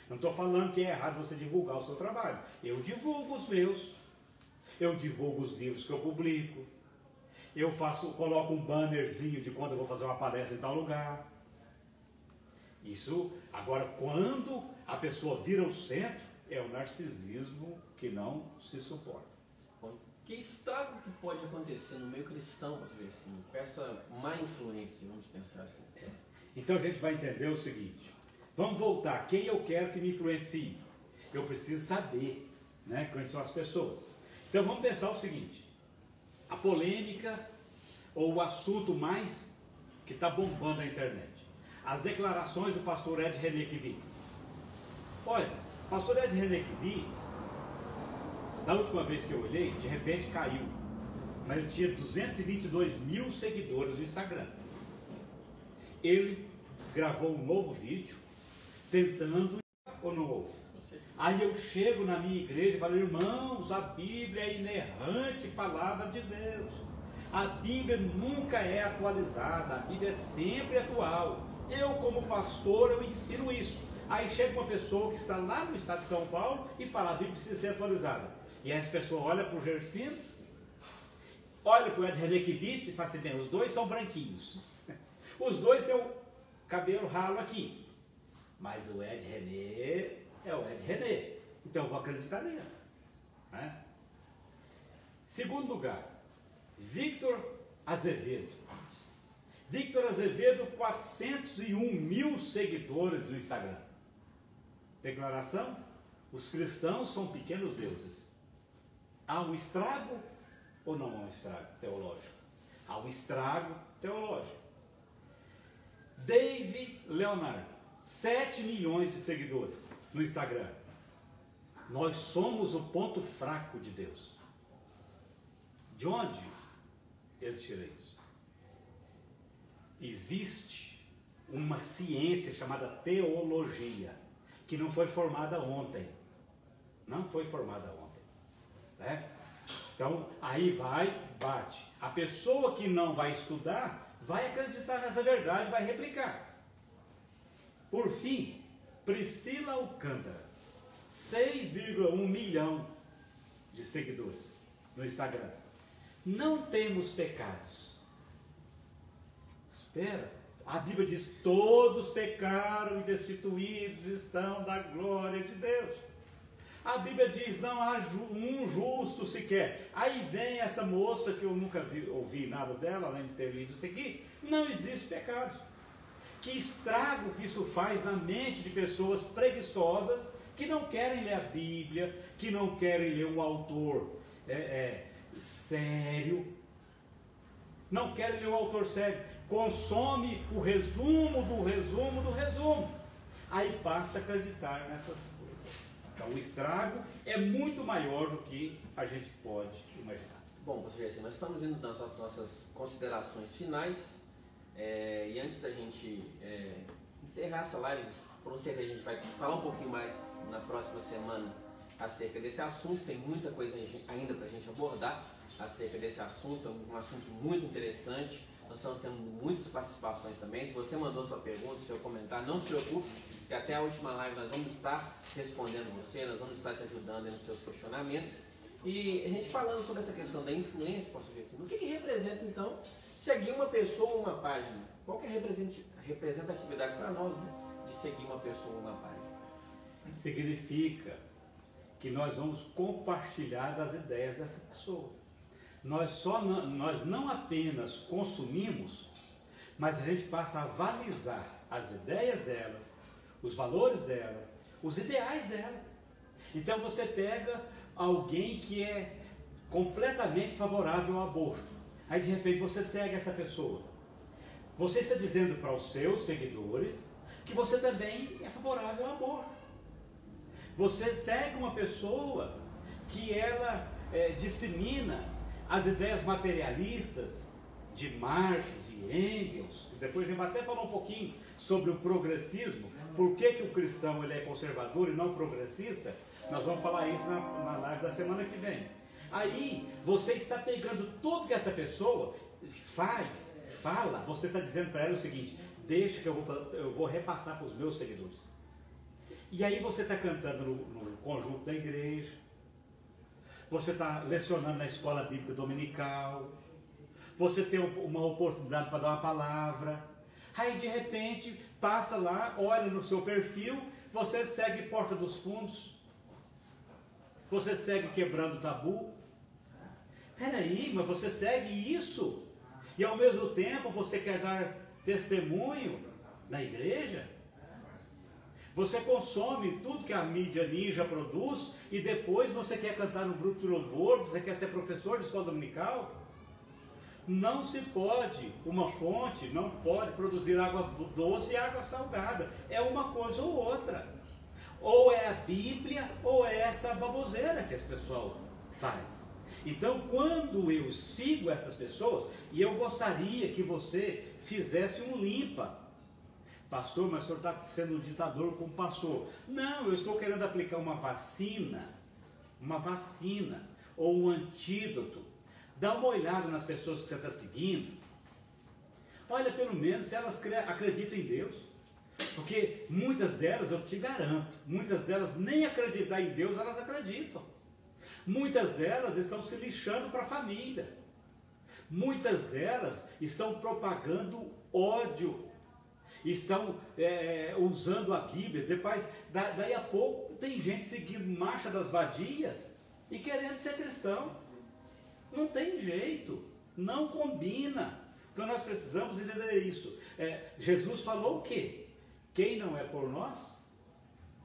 Não estou falando que é errado você divulgar o seu trabalho. Eu divulgo os meus. Eu divulgo os livros que eu publico. Eu coloco um bannerzinho de quando eu vou fazer uma palestra em tal lugar. Isso, agora, quando a pessoa vira o centro, é o narcisismo que não se suporta. Que estrago que pode acontecer no meio cristão, assim, com essa má influência, vamos pensar assim. Então a gente vai entender o seguinte: vamos voltar, quem eu quero que me influencie? Eu preciso saber, né, quem são as pessoas. Então vamos pensar o seguinte: a polêmica ou o assunto mais que está bombando na internet, as declarações do pastor Ed Renekiewicz. Olha, o pastor Ed Renekiewicz, da última vez que eu olhei, de repente caiu, mas ele tinha 222 mil seguidores no Instagram. Ele gravou um novo vídeo tentando, ou não houve? Aí eu chego na minha igreja e falo: irmãos, a Bíblia é inerrante palavra de Deus. A Bíblia nunca é atualizada, a Bíblia é sempre atual. Eu, como pastor, eu ensino isso. Aí chega uma pessoa que está lá no estado de São Paulo e fala: a Bíblia precisa ser atualizada. E aí as pessoas olham para o Gersino, olham para o Ed Renekiewicz e falam assim: bem, os dois são branquinhos. Os dois têm o cabelo ralo aqui. Mas o Ed René é o Ed René. Então eu vou acreditar nele. Né? Segundo lugar, Victor Azevedo. Victor Azevedo, 401 mil seguidores no Instagram. Declaração: os cristãos são pequenos deuses. Há um estrago ou não há um estrago teológico? Há um estrago teológico. Dave Leonard, 7 milhões de seguidores no Instagram. Nós somos o ponto fraco de Deus. De onde ele tira isso? Existe uma ciência chamada teologia, que não foi formada ontem. Não foi formada ontem. Né? Então, aí bate. A pessoa que não vai estudar, vai acreditar nessa verdade, vai replicar. Por fim, Priscila Alcântara, 6,1 milhão de seguidores no Instagram. Não temos pecados. Espera. A Bíblia diz: todos pecaram e destituídos estão da glória de Deus. A Bíblia diz: não há um justo sequer. Aí vem essa moça que eu nunca ouvi nada dela, além de ter lido isso aqui. Não existe pecado. Que estrago que isso faz na mente de pessoas preguiçosas, que não querem ler a Bíblia, que não querem ler um autor sério. Não querem ler um autor sério. Consome o resumo do resumo do resumo. Aí passa a acreditar nessas coisas. Então o estrago é muito maior do que a gente pode imaginar. Bom, pastor Gerson, nós estamos indo nas nossas considerações finais. E antes da gente encerrar essa live, por certeza a gente vai falar um pouquinho mais na próxima semana acerca desse assunto. Tem muita coisa ainda para a gente abordar acerca desse assunto, é um assunto muito interessante. Nós estamos tendo muitas participações também. Se você mandou sua pergunta, seu comentário, não se preocupe, que até a última live nós vamos estar respondendo você, nós vamos estar te ajudando nos seus questionamentos. E a gente falando sobre essa questão da influência, pastor Gerson, o que representa então seguir uma pessoa ou uma página? Qual que é a representatividade para nós, né, de seguir uma pessoa ou uma página? Significa que nós vamos compartilhar das ideias dessa pessoa. Nós não apenas consumimos, mas a gente passa a avalizar as ideias dela, os valores dela, os ideais dela. Então você pega alguém que é completamente favorável ao aborto, aí de repente você segue essa pessoa. Você está dizendo para os seus seguidores que você também é favorável ao aborto. Você segue uma pessoa que ela dissemina as ideias materialistas de Marx e Engels. Depois a gente vai até falar um pouquinho sobre o progressismo, por que o cristão ele é conservador e não progressista. Nós vamos falar isso na live da semana que vem. Aí você está pegando tudo que essa pessoa fala, você está dizendo para ela o seguinte: deixa que eu vou repassar para os meus seguidores. E aí você está cantando no conjunto da igreja, você está lecionando na escola bíblica dominical, você tem uma oportunidade para dar uma palavra, aí de repente passa lá, olha no seu perfil, você segue Porta dos Fundos, você segue Quebrando Tabu. Peraí, mas você segue isso e ao mesmo tempo você quer dar testemunho na igreja? Você consome tudo que a mídia ninja produz e depois você quer cantar no grupo de louvor, você quer ser professor de escola dominical? Não se pode, uma fonte não pode produzir água doce e água salgada. É uma coisa ou outra. Ou é a Bíblia ou é essa baboseira que as pessoas fazem. Então, quando eu sigo essas pessoas, e eu gostaria que você fizesse um limpa. Pastor, mas o senhor está sendo um ditador como pastor. Não, eu estou querendo aplicar uma vacina, ou um antídoto. Dá uma olhada nas pessoas que você está seguindo. Olha pelo menos se elas acreditam em Deus. Porque muitas delas, eu te garanto, muitas delas nem acreditar em Deus, elas acreditam. Muitas delas estão se lixando para a família. Muitas delas estão propagando ódio. Estão usando a Bíblia. Depois, daí a pouco tem gente seguindo marcha das vadias e querendo ser cristão. Não tem jeito, não combina. Então nós precisamos entender isso. Jesus falou o quê? Quem não é por nós,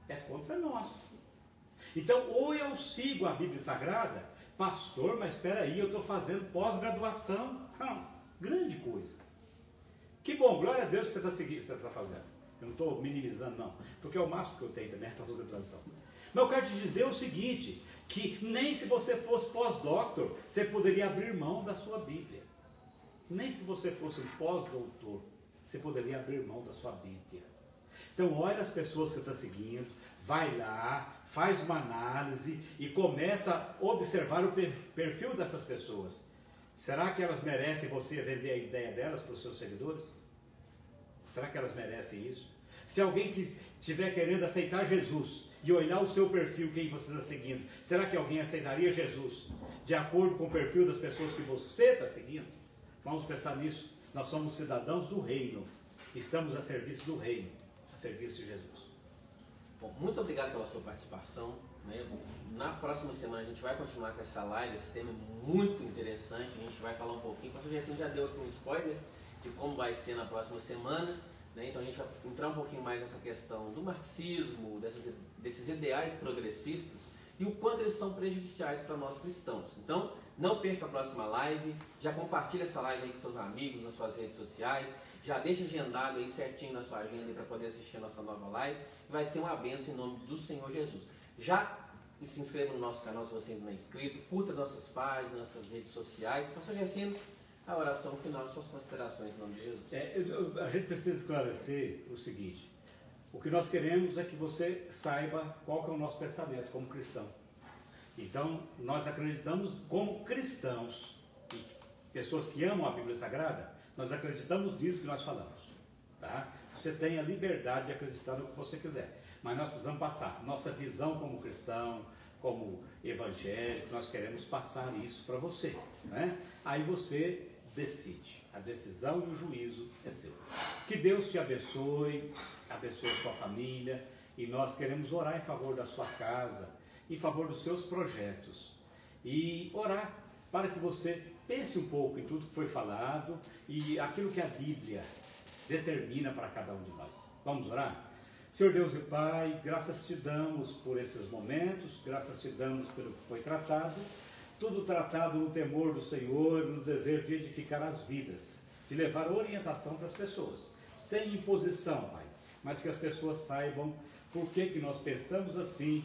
é contra nós. Então, ou eu sigo a Bíblia Sagrada, pastor, mas espera aí, eu estou fazendo pós-graduação. Grande coisa. Que bom, glória a Deus que você está seguindo, você está fazendo. Eu não estou minimizando, não, porque é o máximo que eu tenho também, a pós-graduação. Mas eu quero te dizer o seguinte, que nem se você fosse pós-doutor, você poderia abrir mão da sua Bíblia. Nem se você fosse um pós-doutor, você poderia abrir mão da sua Bíblia. Então olha as pessoas que você está seguindo, vai lá, faz uma análise e começa a observar o perfil dessas pessoas. Será que elas merecem você vender a ideia delas para os seus seguidores? Será que elas merecem isso? Se alguém que estiver querendo aceitar Jesus e olhar o seu perfil, quem você está seguindo, será que alguém aceitaria Jesus de acordo com o perfil das pessoas que você está seguindo? Vamos pensar nisso. Nós somos cidadãos do reino. Estamos a serviço do reino, a serviço de Jesus. Bom, muito obrigado pela sua participação. Na próxima semana a gente vai continuar com essa live, esse tema é muito interessante, a gente vai falar um pouquinho, o pastor Gersinho já deu aqui um spoiler de como vai ser na próxima semana, então a gente vai entrar um pouquinho mais nessa questão do marxismo, desses ideais progressistas e o quanto eles são prejudiciais para nós cristãos. Então, não perca a próxima live, já compartilha essa live aí com seus amigos, nas suas redes sociais, já deixa agendado aí certinho na sua agenda para poder assistir a nossa nova live, vai ser uma bênção em nome do Senhor Jesus. Já se inscreva no nosso canal se você ainda não é inscrito, curta nossas páginas, nossas redes sociais. Pastor Gersinho, a oração final, suas considerações em nome de Jesus. A gente precisa esclarecer o seguinte: o que nós queremos é que você saiba qual que é o nosso pensamento como cristão. Então, nós acreditamos como cristãos, e pessoas que amam a Bíblia Sagrada, nós acreditamos nisso que nós falamos. Tá? Você tem a liberdade de acreditar no que você quiser. Mas nós precisamos passar nossa visão como cristão, como evangélico, nós queremos passar isso para você, né? Aí você decide, a decisão e o juízo é seu. Que Deus te abençoe, abençoe a sua família, e nós queremos orar em favor da sua casa, em favor dos seus projetos, e orar para que você pense um pouco em tudo que foi falado, e aquilo que a Bíblia determina para cada um de nós. Vamos orar? Senhor Deus e Pai, graças te damos por esses momentos, graças te damos pelo que foi tratado, tudo tratado no temor do Senhor, no desejo de edificar as vidas, de levar orientação para as pessoas, sem imposição, Pai, mas que as pessoas saibam por que nós pensamos assim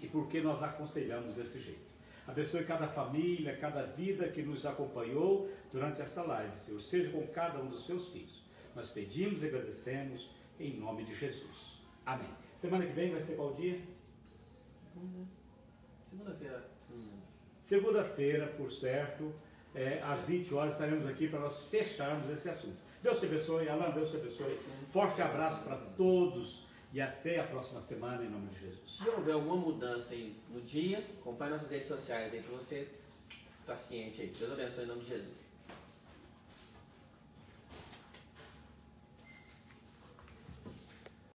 e por que nós aconselhamos desse jeito. Abençoe cada família, cada vida que nos acompanhou durante essa live, Senhor, seja com cada um dos seus filhos. Nós pedimos e agradecemos em nome de Jesus. Amém. Semana que vem vai ser qual dia? Segunda-feira. Segunda-feira, por certo, às 20 horas estaremos aqui para nós fecharmos esse assunto. Deus te abençoe, Alan, Deus te abençoe. Forte abraço para todos e até a próxima semana em nome de Jesus. Se houver alguma mudança aí no dia, acompanhe nossas redes sociais aí para você estar ciente aí. Deus abençoe em nome de Jesus.